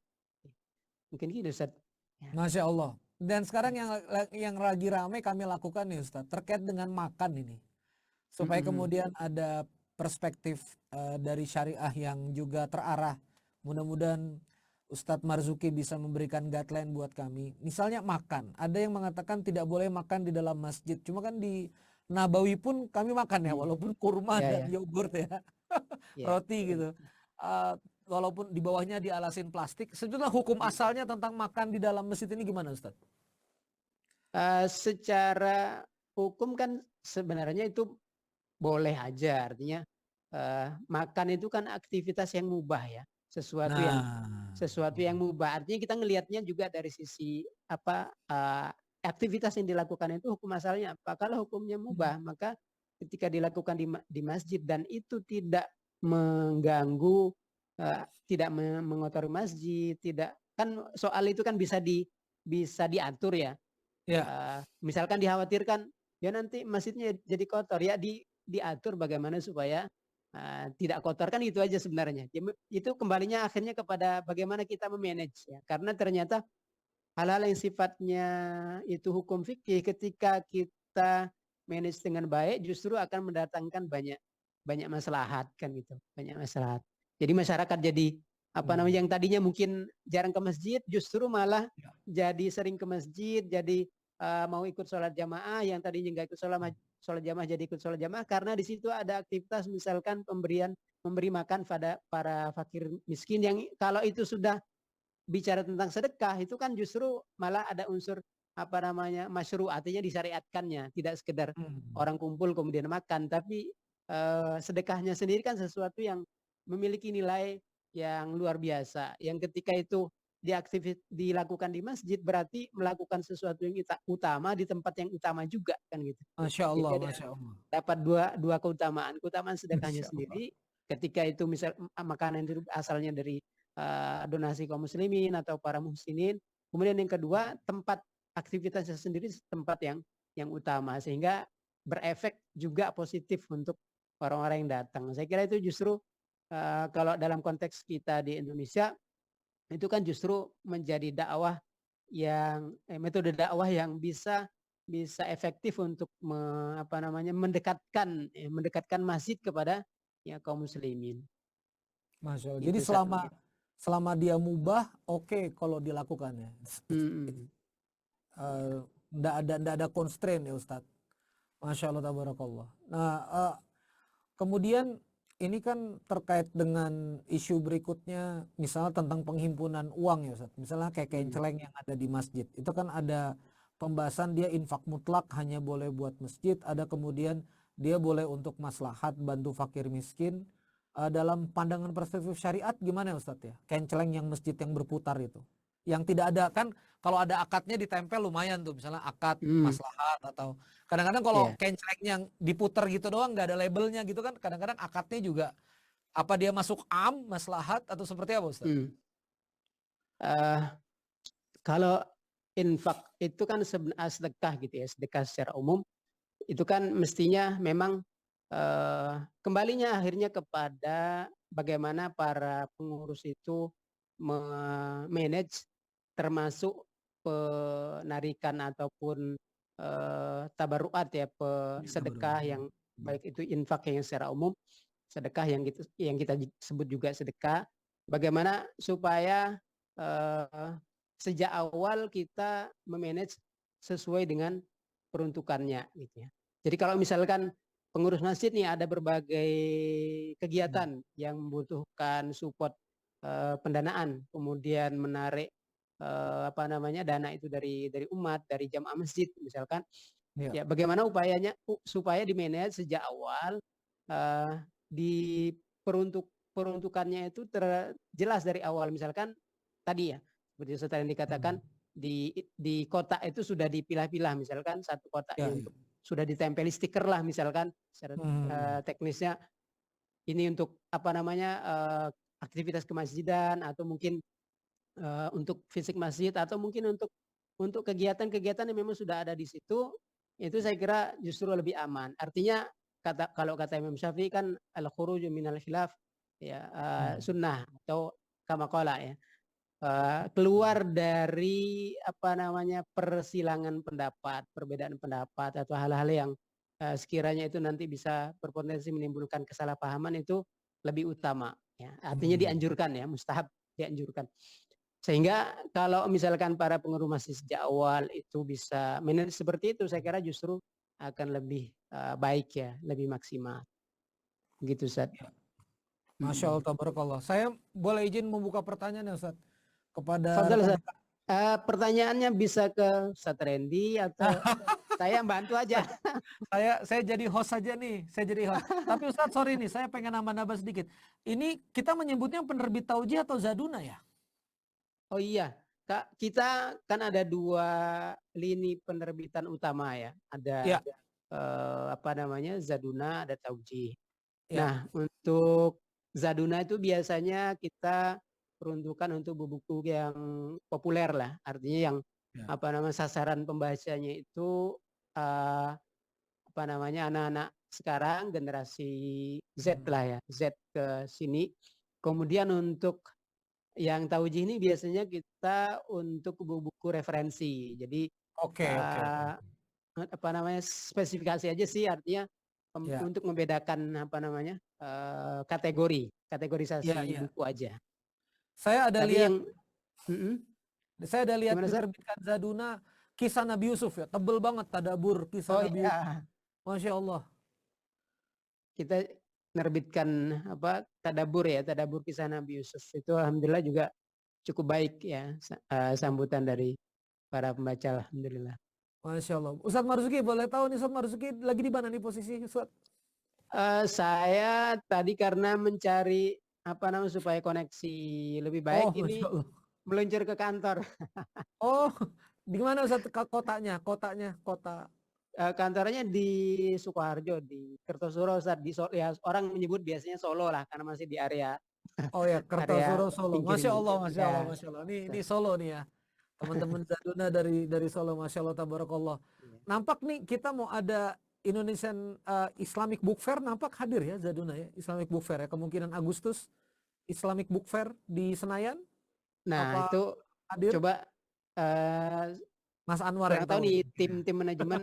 Mungkin gitu Ustaz. Masya Allah. Dan sekarang yang lagi ramai kami lakukan nih Ustaz terkait dengan makan ini. Supaya kemudian ada perspektif dari syariah yang juga terarah. Mudah-mudahan Ustadz Marzuki bisa memberikan guideline buat kami. Misalnya makan. Ada yang mengatakan tidak boleh makan di dalam masjid. Cuma kan di Nabawi pun kami makan ya. Walaupun kurma dan yogurt ya. Roti gitu. Walaupun di bawahnya dialasin plastik. Sebetulnya hukum asalnya tentang makan di dalam masjid ini gimana Ustadz? Secara hukum kan sebenarnya itu boleh aja, artinya makan itu kan aktivitas yang mubah ya, sesuatu yang mubah. Artinya kita ngelihatnya juga dari sisi aktivitas yang dilakukan itu hukum asalnya apa. Kalau hukumnya mubah, maka ketika dilakukan di masjid dan itu tidak mengganggu, tidak mengotori masjid, tidak kan soal itu kan bisa diatur ya. Misalkan dikhawatirkan ya nanti masjidnya jadi kotor ya diatur bagaimana supaya tidak kotor kan itu aja sebenarnya. Itu kembalinya akhirnya kepada bagaimana kita memanage ya. Karena ternyata hal-hal yang sifatnya itu hukum fikih ketika kita manage dengan baik justru akan mendatangkan banyak maslahat kan gitu. Banyak maslahat. Jadi masyarakat jadi yang tadinya mungkin jarang ke masjid justru malah jadi sering ke masjid, jadi mau ikut sholat jamaah, yang tadinya nggak ikut sholat jamaah jadi ikut sholat jamaah, karena di situ ada aktivitas misalkan memberi makan pada para fakir miskin, yang kalau itu sudah bicara tentang sedekah itu kan justru malah ada unsur apa namanya masyru', artinya disyariatkannya, tidak sekedar orang kumpul kemudian makan, tapi sedekahnya sendiri kan sesuatu yang memiliki nilai yang luar biasa, yang ketika itu dilakukan di masjid berarti melakukan sesuatu yang utama di tempat yang utama juga kan gitu. Masya Allah, Jadi Masya Allah. dapat dua keutamaan sedekahnya Masya Allah. sendiri ketika itu misal makanan itu asalnya dari donasi kaum muslimin atau para muhsinin. Kemudian yang kedua, tempat aktivitasnya sendiri tempat yang utama, sehingga berefek juga positif untuk orang-orang yang datang. Saya kira itu justru kalau dalam konteks kita di Indonesia itu kan justru menjadi dakwah yang metode dakwah yang bisa efektif untuk mendekatkan masjid kepada ya kaum muslimin. Masya Allah. Itu Jadi selama dia mubah, oke kalau dilakukan ya. Nggak ada constraint ya Ustadz. Masya Allah, tabarakallah. Nah, kemudian ini kan terkait dengan isu berikutnya, misalnya tentang penghimpunan uang ya Ustadz. Misalnya kayak kenceleng yang ada di masjid. Itu kan ada pembahasan dia infak mutlak hanya boleh buat masjid. Ada kemudian dia boleh untuk maslahat bantu fakir miskin. Dalam pandangan perspektif syariat gimana Ustadz ya? Kenceleng yang masjid yang berputar itu. Yang tidak ada kan, kalau ada akadnya ditempel lumayan tuh, misalnya akad maslahat, atau kadang-kadang kalau kenceleng yang diputar gitu doang nggak ada labelnya gitu kan, kadang-kadang akadnya juga apa dia masuk maslahat atau seperti apa Ustaz? Kalau infak itu kan sedekah gitu ya, sedekah secara umum itu kan mestinya memang kembalinya akhirnya kepada bagaimana para pengurus itu memanage, termasuk penarikan ataupun tabaruat ya, sedekah yang baik itu infak yang secara umum, sedekah yang kita sebut juga sedekah, bagaimana supaya sejak awal kita memanage sesuai dengan peruntukannya gitu ya. Jadi kalau misalkan pengurus masjid nih ada berbagai kegiatan yang membutuhkan support pendanaan, kemudian menarik dana itu dari umat, dari jamaah masjid misalkan, ya bagaimana upayanya supaya dimanage sejak awal, di peruntukannya itu jelas dari awal, misalkan tadi ya seperti Ustaz yang dikatakan di kotak itu sudah dipilah-pilah, misalkan satu kotaknya untuk sudah ditempeli stiker lah misalkan secara teknisnya ini untuk aktivitas kemasjidan, atau mungkin untuk fisik masjid, atau mungkin untuk kegiatan-kegiatan yang memang sudah ada di situ. Itu saya kira justru lebih aman. Artinya kalau kata Imam Syafi'i kan al-khuruju minal khilaf ya sunnah, atau kama qala ya. Keluar dari persilangan pendapat, perbedaan pendapat, atau hal-hal yang sekiranya itu nanti bisa berpotensi menimbulkan kesalahpahaman, itu lebih utama ya. Artinya dianjurkan ya, mustahab dianjurkan. Sehingga kalau misalkan para pengurus masjid sejak awal itu bisa manage seperti itu, saya kira justru akan lebih baik ya, lebih maksimal. Gitu Ustaz. Masya Allah, tabarakallah. Saya boleh izin membuka pertanyaan ya Ustaz kepada Fadal, Ustaz. Pertanyaannya bisa ke Ustaz Randy atau saya bantu aja. Saya jadi host saja nih, saya jadi host. Tapi Ustaz sorry nih, saya pengen nambah-nambah sedikit. Ini kita menyebutnya penerbit taujih atau zaduna ya? Oh iya, Kak, kita kan ada 2 lini penerbitan utama ya. Ada zaduna, ada taujih. Nah, untuk zaduna itu biasanya kita peruntukan untuk buku-buku yang populer lah, artinya yang sasaran pembacanya itu anak-anak sekarang, generasi Z lah ya, Z ke sini. Kemudian untuk yang taujih ini biasanya kita untuk buku-buku referensi. Jadi spesifikasi aja sih, artinya untuk membedakan kategorisasi buku aja. Saya ada Tadi lihat yang saya ada lihat diterbitkan zaduna, kisah Nabi Yusuf ya, tebel banget tadabur kisah Oh Nabi Yusuf. iya, Masya Allah. kita menerbitkan apa tadabur ya, tadabur kisah Nabi Yusuf itu alhamdulillah juga cukup baik ya sambutan dari para pembaca alhamdulillah. Masya Allah. Ustadz Marzuki boleh tahu nih Ustadz Marzuki lagi di mana nih posisi Ustadz? Saya tadi karena mencari apa namanya supaya koneksi lebih baik Oh Masya ini Allah. meluncur ke kantor. Oh di mana Ustadz kotanya? Kota. Kantornya di Sukoharjo di Kertosuro Ustadz ya orang menyebut biasanya Solo lah karena masih di area Oh ya area Kertosuro Solo. pinggir Masya ini. Allah, Masya Allah, Ya. Masya Allah. Ini Solo nih ya. Teman-teman Zaduna dari Solo, Masya Allah, tabarakallah. Iya. Nampak nih kita mau ada Indonesian Islamic Book Fair, nampak hadir ya Zaduna ya, Islamic Book Fair ya. Kemungkinan Agustus Islamic Book Fair di Senayan. Nah Apa itu hadir? coba Mas Anwar kurang yang tahu tahu nih nih. tim manajemen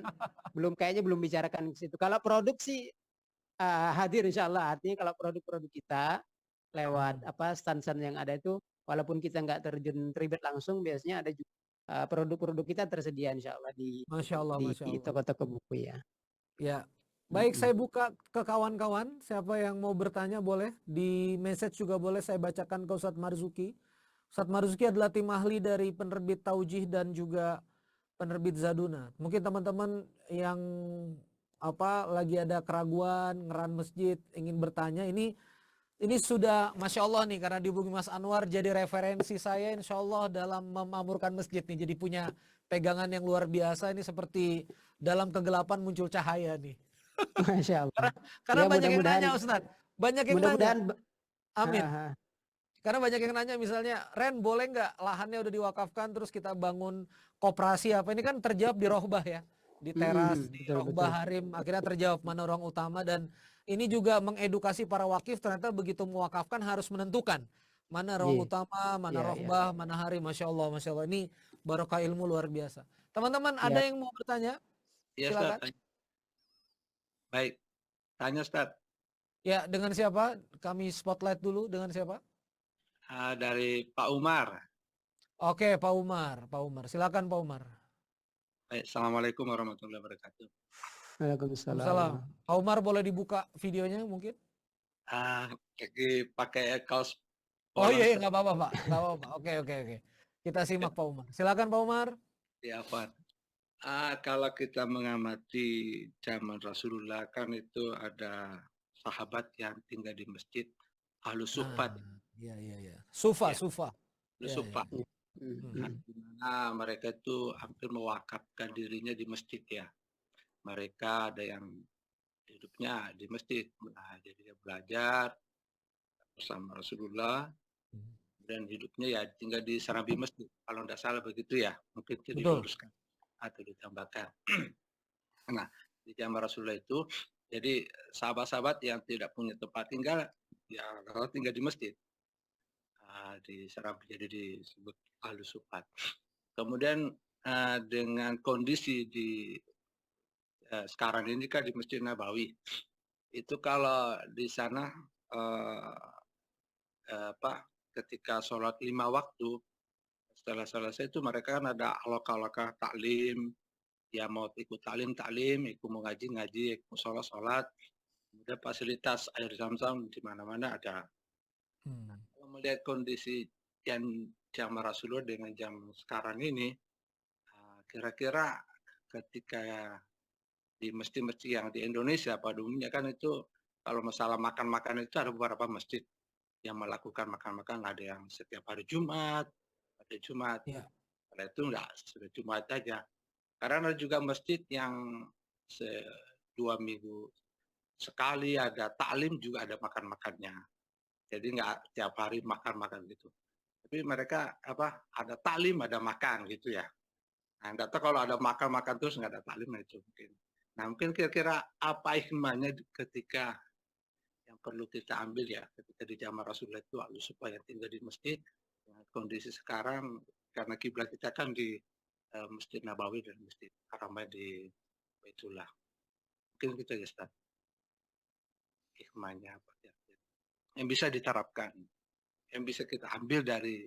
kayaknya belum bicarakan ke situ. Kalau produk sih hadir insya Allah. Artinya kalau produk-produk kita lewat apa stand-stand yang ada itu, walaupun kita nggak terjun terlibat langsung, biasanya ada juga produk-produk kita tersedia insya Allah Masya Allah, di Masya Allah. toko-toko buku ya. Ya, baik saya buka ke kawan-kawan. Siapa yang mau bertanya boleh. Di message juga boleh saya bacakan ke Ustadz Marzuki. Ustadz Marzuki adalah tim ahli dari penerbit Taujih dan juga penerbit Zaduna. Mungkin teman-teman yang lagi ada keraguan, ngeran masjid, ingin bertanya. Ini sudah Masya Allah nih karena dihubungi Mas Anwar jadi referensi saya Insya Allah dalam memakmurkan masjid nih. Jadi punya pegangan yang luar biasa ini seperti dalam kegelapan muncul cahaya nih. Masya Allah. Karena Ya banyak yang mudah-mudahan nanya Ustadz. Banyak yang nanya. mudah-mudahan Amin. Karena banyak yang nanya misalnya, Ren boleh nggak lahannya udah diwakafkan terus kita bangun koperasi apa. Ini kan terjawab di Rohbah ya. Di teras, di betul betul. Rohbah Harim. Akhirnya terjawab mana ruang utama. Dan ini juga mengedukasi para wakif ternyata begitu mewakafkan harus menentukan. Mana ruang Iya, utama, mana iya, iya. Rohbah, mana Harim. Masya Allah, Masya Allah. Ini barokah ilmu luar biasa. Teman-teman ada Ya, yang mau bertanya? Iya, Silakan. Ustaz. Baik, tanya Ustaz. Ya, dengan siapa? Kami spotlight dulu dengan siapa? Dari Pak Umar. Oke, Pak Umar. Pak Umar. Silakan Pak Umar. Baik, Assalamualaikum warahmatullahi wabarakatuh. Waalaikumsalam. Salam. Pak Umar boleh dibuka videonya mungkin? Lagi pakai kaos Oh polos. iya, nggak apa-apa Pak. Nggak apa-apa. Oke. Kita simak Pak Umar. Silakan Pak Umar. Ya, Pak. Kalau kita mengamati zaman Rasulullah kan itu ada sahabat yang tinggal di masjid Ahlus Suffah. Iya. Sufa. Ahlus Iya, Suffah. iya. Di mana mereka itu hampir mewakafkan dirinya di masjid ya. Mereka ada yang hidupnya di masjid, jadi dia belajar bersama Rasulullah dan hidupnya ya tinggal di serambi masjid. Kalau tidak salah begitu ya, mungkin tidak Betul. diluruskan atau ditambahkan. Nah, di zaman Rasulullah itu, jadi sahabat-sahabat yang tidak punya tempat tinggal, ya kalau tinggal di masjid, di serambi, jadi disebut Ahlus Suffah. Kemudian dengan kondisi di sekarang ini kan di Masjid Nabawi, itu kalau di sana ketika sholat 5 waktu setelah selesai itu mereka kan ada alokah taklim, ya mau ikut taklim, ikut mau ngaji, ikut sholat, kemudian fasilitas air zam-zam di mana-mana ada. Kalau melihat kondisi yang zaman Rasulullah dengan jam sekarang ini, kira-kira ketika di masjid-masjid yang di Indonesia pada umumnya kan itu kalau masalah makan-makan itu ada beberapa masjid yang melakukan makan-makan, ada yang setiap hari Jumat, ada Jumat. Ya. Pada itu enggak, sudah Jumat aja. Karena ada juga masjid yang 2 minggu sekali ada taklim juga ada makan-makannya. Jadi enggak tiap hari makan-makan gitu. Tapi mereka ada taklim, ada makan gitu ya. Nah, enggak tahu kalau ada makan-makan terus enggak ada taklim itu mungkin. Nah, mungkin kira-kira apa hikmahnya ketika yang perlu kita ambil ya ketika di zaman Rasulullah itu supaya tinggal di masjid dengan kondisi sekarang karena kiblat kita kan di Masjid Nabawi dan Masjid Haramah di Baitullah. Mungkin kita ya Ustaz. Hikmahnya apa ya? Yang bisa diterapkan, yang bisa kita ambil dari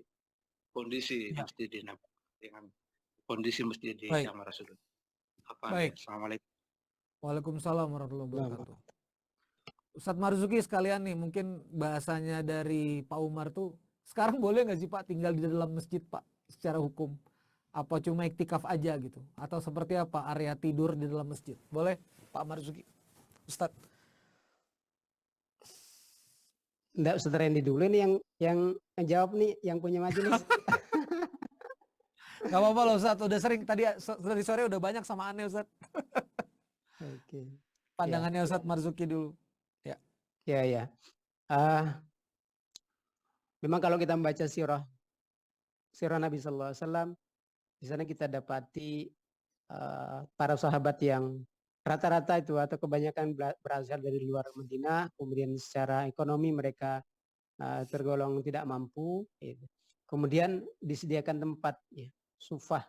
kondisi Masjid Nabawi dengan kondisi masjid di Baik. Jamaah Rasulullah. Apa Baik. Assalamualaikum. Waalaikumsalam warahmatullahi wabarakatuh. Ustadz Marzuki sekalian nih, mungkin bahasanya dari Pak Umar tuh, sekarang boleh nggak sih Pak tinggal di dalam masjid Pak secara hukum? Apa cuma iktikaf aja gitu? Atau seperti apa area tidur di dalam masjid? Boleh Pak Marzuki? Ustadz. Enggak, Ustaz Randy dulu nih yang jawab nih, yang punya majelis. Gak apa-apa loh Ustadz, udah sering tadi dari sore udah banyak sama Ane Ustadz. Oke. Pandangannya Ustadz Marzuki dulu. Ya. Memang kalau kita membaca sirah Nabi Sallallahu Alaihi Wasallam, di sana kita dapati para sahabat yang rata-rata itu atau kebanyakan berasal dari luar Madinah, kemudian secara ekonomi mereka tergolong tidak mampu. Gitu. Kemudian disediakan tempat, ya, sufah,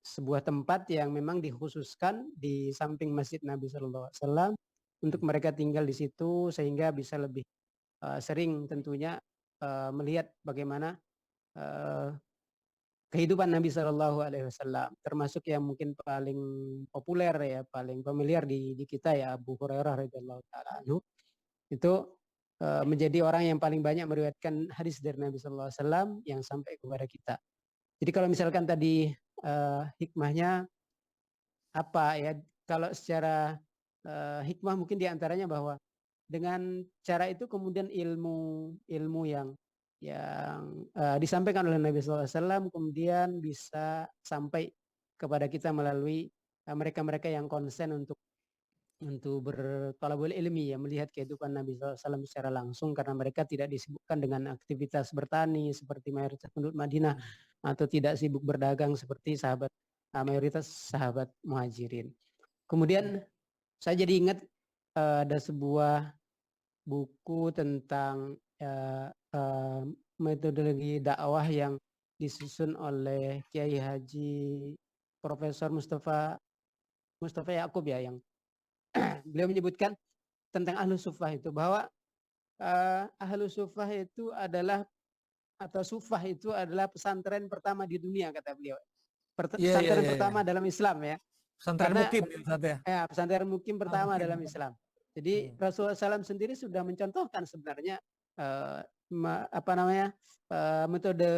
sebuah tempat yang memang dikhususkan di samping Masjid Nabi Sallallahu Alaihi Wasallam untuk mereka tinggal di situ sehingga bisa lebih sering tentunya melihat bagaimana kehidupan Nabi Shallallahu Alaihi Wasallam, termasuk yang mungkin paling populer ya, paling familiar di kita ya, Abu Hurairah radhiyallahu taala anhu, itu menjadi orang yang paling banyak meriwayatkan hadis dari Nabi Shallallahu Alaihi Wasallam yang sampai kepada kita. Jadi kalau misalkan tadi hikmahnya apa ya, kalau secara hikmah mungkin diantaranya bahwa dengan cara itu kemudian ilmu yang disampaikan oleh Nabi SAW kemudian bisa sampai kepada kita melalui mereka-mereka yang konsen untuk berthalabul ilmi, ya, melihat kehidupan Nabi SAW secara langsung, karena mereka tidak disibukkan dengan aktivitas bertani seperti mayoritas penduduk Madinah atau tidak sibuk berdagang seperti mayoritas sahabat muhajirin. Kemudian saya jadi ingat ada sebuah buku tentang metodologi dakwah yang disusun oleh Kiai Haji Profesor Mustafa Yaakub ya, yang beliau menyebutkan tentang Ahlus Sufah itu, bahwa Ahlus Sufah itu adalah, atau Sufah itu adalah pesantren pertama di dunia, kata beliau. Pesantren pertama dalam Islam ya. Pesantren mukim ya, pesantren mukim pertama dalam Islam. Jadi Rasulullah SAW sendiri sudah mencontohkan sebenarnya metode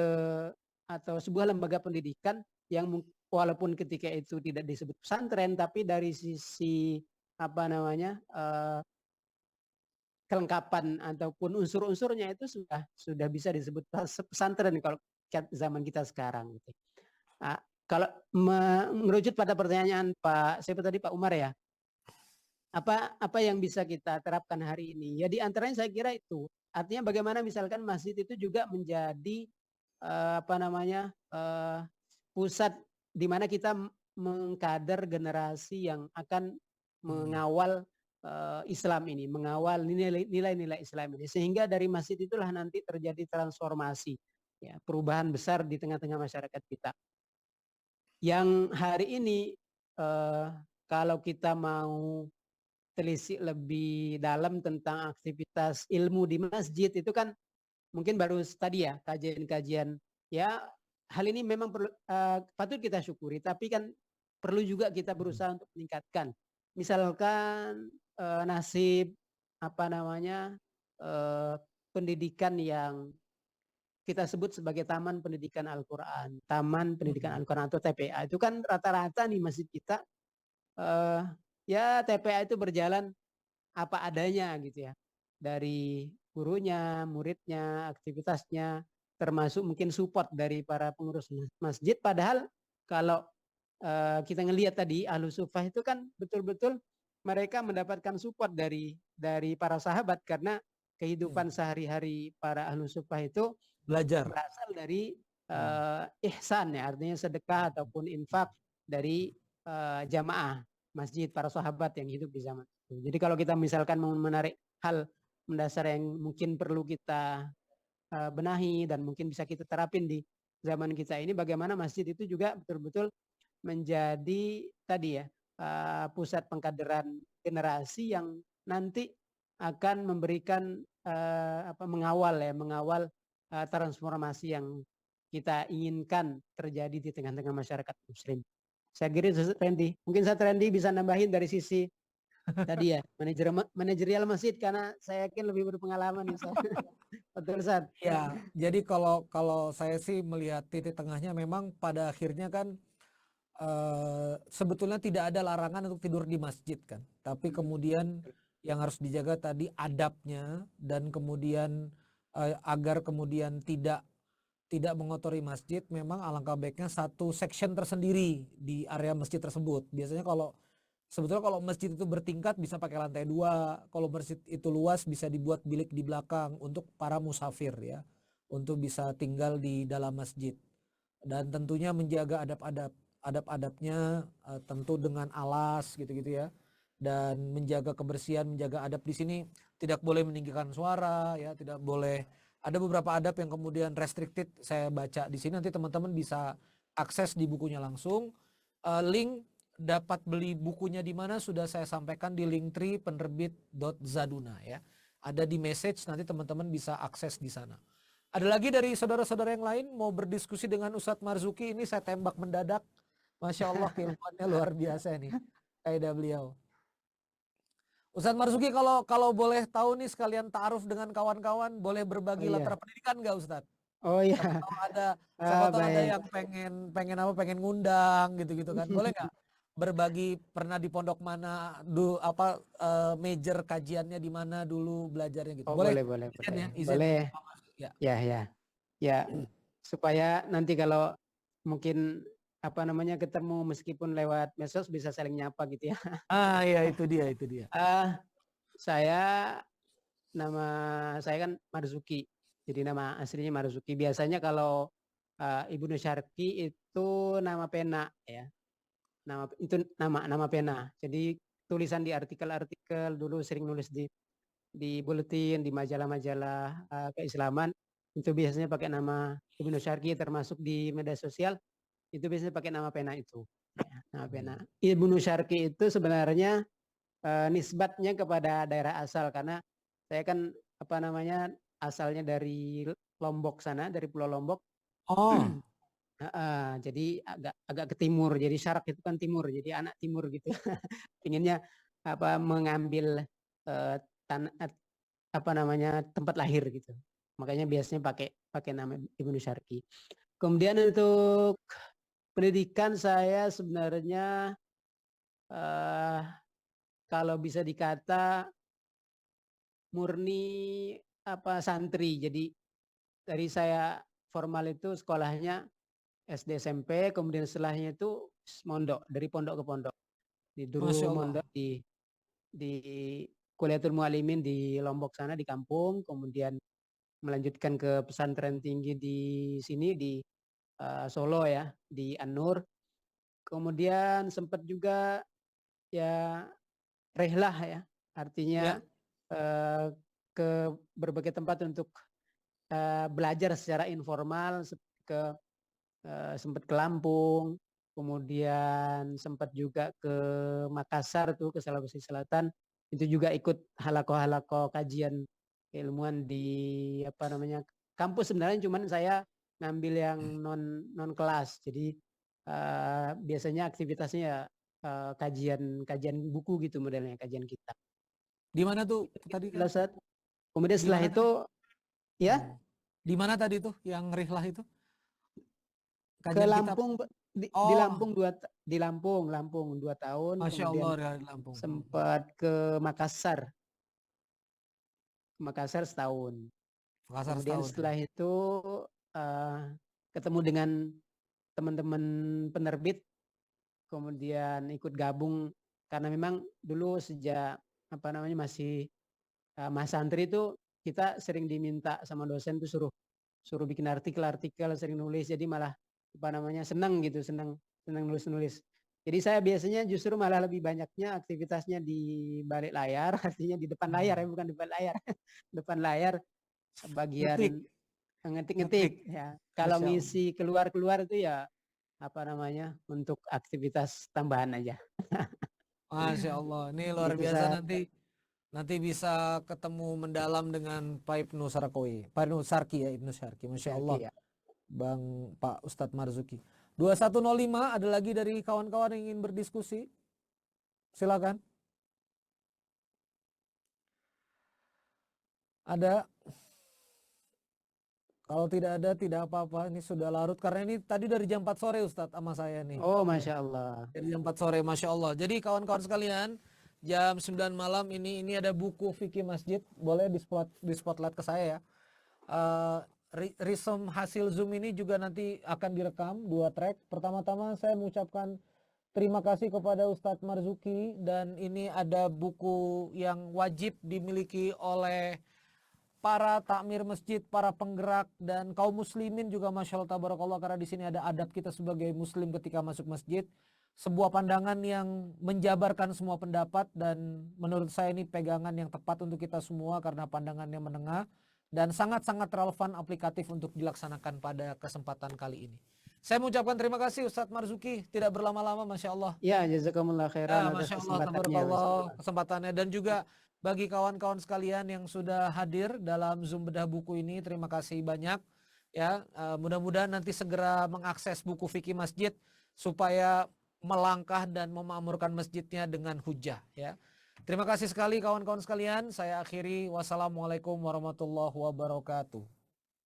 atau sebuah lembaga pendidikan yang walaupun ketika itu tidak disebut pesantren, tapi dari sisi kelengkapan ataupun unsur-unsurnya itu sudah bisa disebut pesantren kalau zaman kita sekarang. Kalau merujuk pada pertanyaan Pak Umar ya, apa yang bisa kita terapkan hari ini? Ya, di antaranya saya kira itu, artinya bagaimana misalkan masjid itu juga menjadi pusat di mana kita mengkader generasi yang akan mengawal Islam ini, mengawal nilai-nilai Islam ini, sehingga dari masjid itulah nanti terjadi transformasi, ya, perubahan besar di tengah-tengah masyarakat kita. Yang hari ini kalau kita mau telisik lebih dalam tentang aktivitas ilmu di masjid itu kan mungkin baru tadi ya, kajian-kajian, ya, hal ini memang perlu, patut kita syukuri, tapi kan perlu juga kita berusaha untuk meningkatkan. Misalkan nasib pendidikan yang kita sebut sebagai Taman Pendidikan Al-Quran, Taman Pendidikan Al-Quran atau TPA, itu kan rata-rata nih masjid kita ya TPA itu berjalan apa adanya gitu ya, dari gurunya, muridnya, aktivitasnya, termasuk mungkin support dari para pengurus masjid. Padahal kalau kita ngelihat tadi Ahlus Sufah itu kan betul-betul mereka mendapatkan support dari para sahabat, karena kehidupan sehari-hari para Ahlus Sufah itu berasal dari ihsan, ya, artinya sedekah ataupun infak dari jamaah masjid para sahabat yang hidup di zaman itu. Jadi kalau kita misalkan mau menarik hal mendasar yang mungkin perlu kita benahi dan mungkin bisa kita terapin di zaman kita ini, bagaimana masjid itu juga betul-betul menjadi tadi ya pusat pengkaderan generasi yang nanti akan memberikan mengawal transformasi yang kita inginkan terjadi di tengah-tengah masyarakat Muslim. Saya kira itu Randy. Mungkin saya Randy bisa nambahin dari sisi tadi ya manajerial masjid, karena saya yakin lebih berpengalaman nih Ustaz. Betul Ustaz. Ya, jadi kalau saya sih melihat titik tengahnya memang pada akhirnya kan sebetulnya tidak ada larangan untuk tidur di masjid kan, tapi kemudian yang harus dijaga tadi adabnya, dan kemudian agar kemudian tidak mengotori masjid, memang alangkah baiknya satu section tersendiri di area masjid tersebut. Biasanya sebetulnya kalau masjid itu bertingkat bisa pakai lantai 2, kalau masjid itu luas bisa dibuat bilik di belakang untuk para musafir ya, untuk bisa tinggal di dalam masjid. Dan tentunya menjaga adab-adabnya tentu dengan alas gitu-gitu ya, dan menjaga kebersihan, menjaga adab di sini tidak boleh meninggikan suara ya, tidak boleh, ada beberapa adab yang kemudian restricted saya baca di sini, nanti teman-teman bisa akses di bukunya langsung. Link dapat beli bukunya di mana sudah saya sampaikan di Linktree penerbit.zaduna ya, ada di message, nanti teman-teman bisa akses di sana. Ada lagi dari saudara-saudara yang lain mau berdiskusi dengan Ustadz Marzuki? Ini saya tembak mendadak. Masya Allah, keilmuannya luar biasa nih. Kaidah beliau. Ustadz Marzuki, kalau boleh tahu nih, sekalian ta'aruf dengan kawan-kawan, boleh berbagi latar pendidikan nggak Ustadz? Oh iya. Siapa tahu ada yang pengen ngundang gitu-gitu kan. Boleh nggak berbagi pernah di pondok mana, major kajiannya di mana dulu belajarnya gitu? Oh, boleh. boleh. Izin. Boleh. Ya. Ya, supaya nanti kalau mungkin ketemu meskipun lewat medsos bisa saling nyapa gitu ya. Iya, itu dia. Nama saya kan Marzuki. Jadi nama aslinya Marzuki. Biasanya kalau Ibnu Syarki itu nama pena ya. Nama pena. Jadi tulisan di artikel-artikel, dulu sering nulis di buletin, di majalah-majalah keislaman, itu biasanya pakai nama Ibnu Syarki, termasuk di media sosial itu biasanya pakai nama pena itu. Ya, nama pena. Ibnu Syarki itu sebenarnya nisbatnya kepada daerah asal, karena saya kan asalnya dari Lombok sana, dari Pulau Lombok. Oh. Jadi agak ke timur. Jadi Syarak itu kan timur. Jadi anak timur gitu. Inginnya mengambil tempat lahir gitu. Makanya biasanya pakai nama Ibnu Syarki. Kemudian untuk pendidikan saya sebenarnya kalau bisa dikata murni santri. Jadi dari saya formal itu sekolahnya SD SMP, kemudian setelahnya itu mondok, dari pondok ke pondok. Dulu mondok di Kuliatul Muallimin di Lombok sana, di kampung, kemudian melanjutkan ke pesantren tinggi di sini di Solo ya, di An-Nur. Kemudian sempat juga ya rehlah ya, artinya ke berbagai tempat untuk belajar secara informal, sempat ke Lampung, kemudian sempat juga ke Makassar tuh, ke Sulawesi Selatan. Itu juga ikut halaqah kajian keilmuan di kampus sebenarnya, cuman saya ngambil yang non kelas. Jadi biasanya aktivitasnya ya kajian buku gitu, modelnya kajian kitab. Di mana tuh tadi kan? Kemudian setelah itu ya di mana tadi tuh yang rihlah itu? Kajian ke Lampung kitab. Di Lampung 2 tahun. Masya kemudian Allah, di Lampung. Sempat ke Makassar setahun. Kemudian setelah itu ketemu dengan teman-teman penerbit, kemudian ikut gabung, karena memang dulu sejak masih masa santri itu kita sering diminta sama dosen tuh suruh bikin artikel, sering nulis, jadi malah senang nulis. Jadi saya biasanya justru malah lebih banyaknya aktivitasnya di balik layar, artinya di depan layar ya, bukan di balik layar. Depan layar bagian ngetik ya. Kalau ngisi keluar itu ya untuk aktivitas tambahan aja. Masya Allah, ini luar biasa. Nanti bisa ketemu mendalam dengan Pak Ibnu Sarki ya, Ibnu Syarki, Masya Allah. Bang Pak Ustadz Marzuki. 2105 ada lagi dari kawan-kawan yang ingin berdiskusi? Silakan. Ada? Kalau tidak ada, tidak apa-apa. Ini sudah larut. Karena ini tadi dari jam 4 sore Ustadz sama saya nih. Oh, Masya Allah. Dari jam 4 sore, Masya Allah. Jadi kawan-kawan sekalian, jam 9 malam ini ada buku Fikih Masjid. Boleh di spotlight ke saya ya. Resume hasil Zoom ini juga nanti akan direkam 2 track. Pertama-tama saya mengucapkan terima kasih kepada Ustadz Marzuki. Dan ini ada buku yang wajib dimiliki oleh para takmir masjid, para penggerak dan kaum muslimin juga, Masya Allah tabarakallah, karena di sini ada adab kita sebagai muslim ketika masuk masjid. Sebuah pandangan yang menjabarkan semua pendapat dan menurut saya ini pegangan yang tepat untuk kita semua karena pandangannya menengah dan sangat-sangat relevan aplikatif untuk dilaksanakan pada kesempatan kali ini. Saya mengucapkan terima kasih Ustadz Marzuki, tidak berlama-lama, Masya Allah. Ya, jazakumullah khairan atas Masya Allah kesempatannya. tabarakallah kesempatannya, dan juga bagi kawan-kawan sekalian yang sudah hadir dalam Zoom bedah buku ini, terima kasih banyak ya. Mudah-mudahan nanti segera mengakses buku Fikih Masjid supaya melangkah dan memakmurkan masjidnya dengan hujah ya. Terima kasih sekali kawan-kawan sekalian. Saya akhiri, wassalamualaikum warahmatullahi wabarakatuh.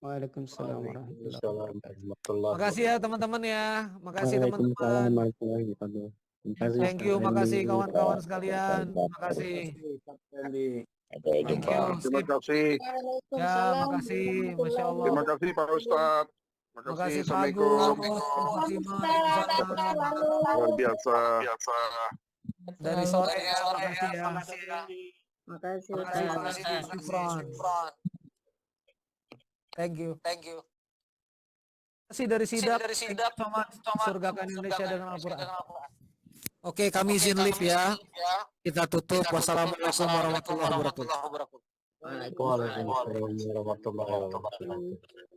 Waalaikumsalam warahmatullahi wabarakatuh. Makasih ya teman-teman ya. Makasih teman-teman. Thank you, makasih kawan-kawan sekalian. Makasih. Sampai Thank jumpa. you. Terima Sip. kasih. Ya, makasih. Masya Allah. Terima kasih Pak Ustadz. Terima kasih. Makasih Pak Assalamualaikum. Agus. Waalaikumsalam. Luar biasa. Dari sore ya, makasih ya. Makasih Makasih, Ustaz. makasih. Syukron. Thank you. Kasih dari Sidap, surgakan Indonesia dengan Al-Quran. Oke, kami izin live ya. Kita tutup. Wassalamualaikum warahmatullahi wabarakatuh. Waalaikumsalam warahmatullahi wabarakatuh.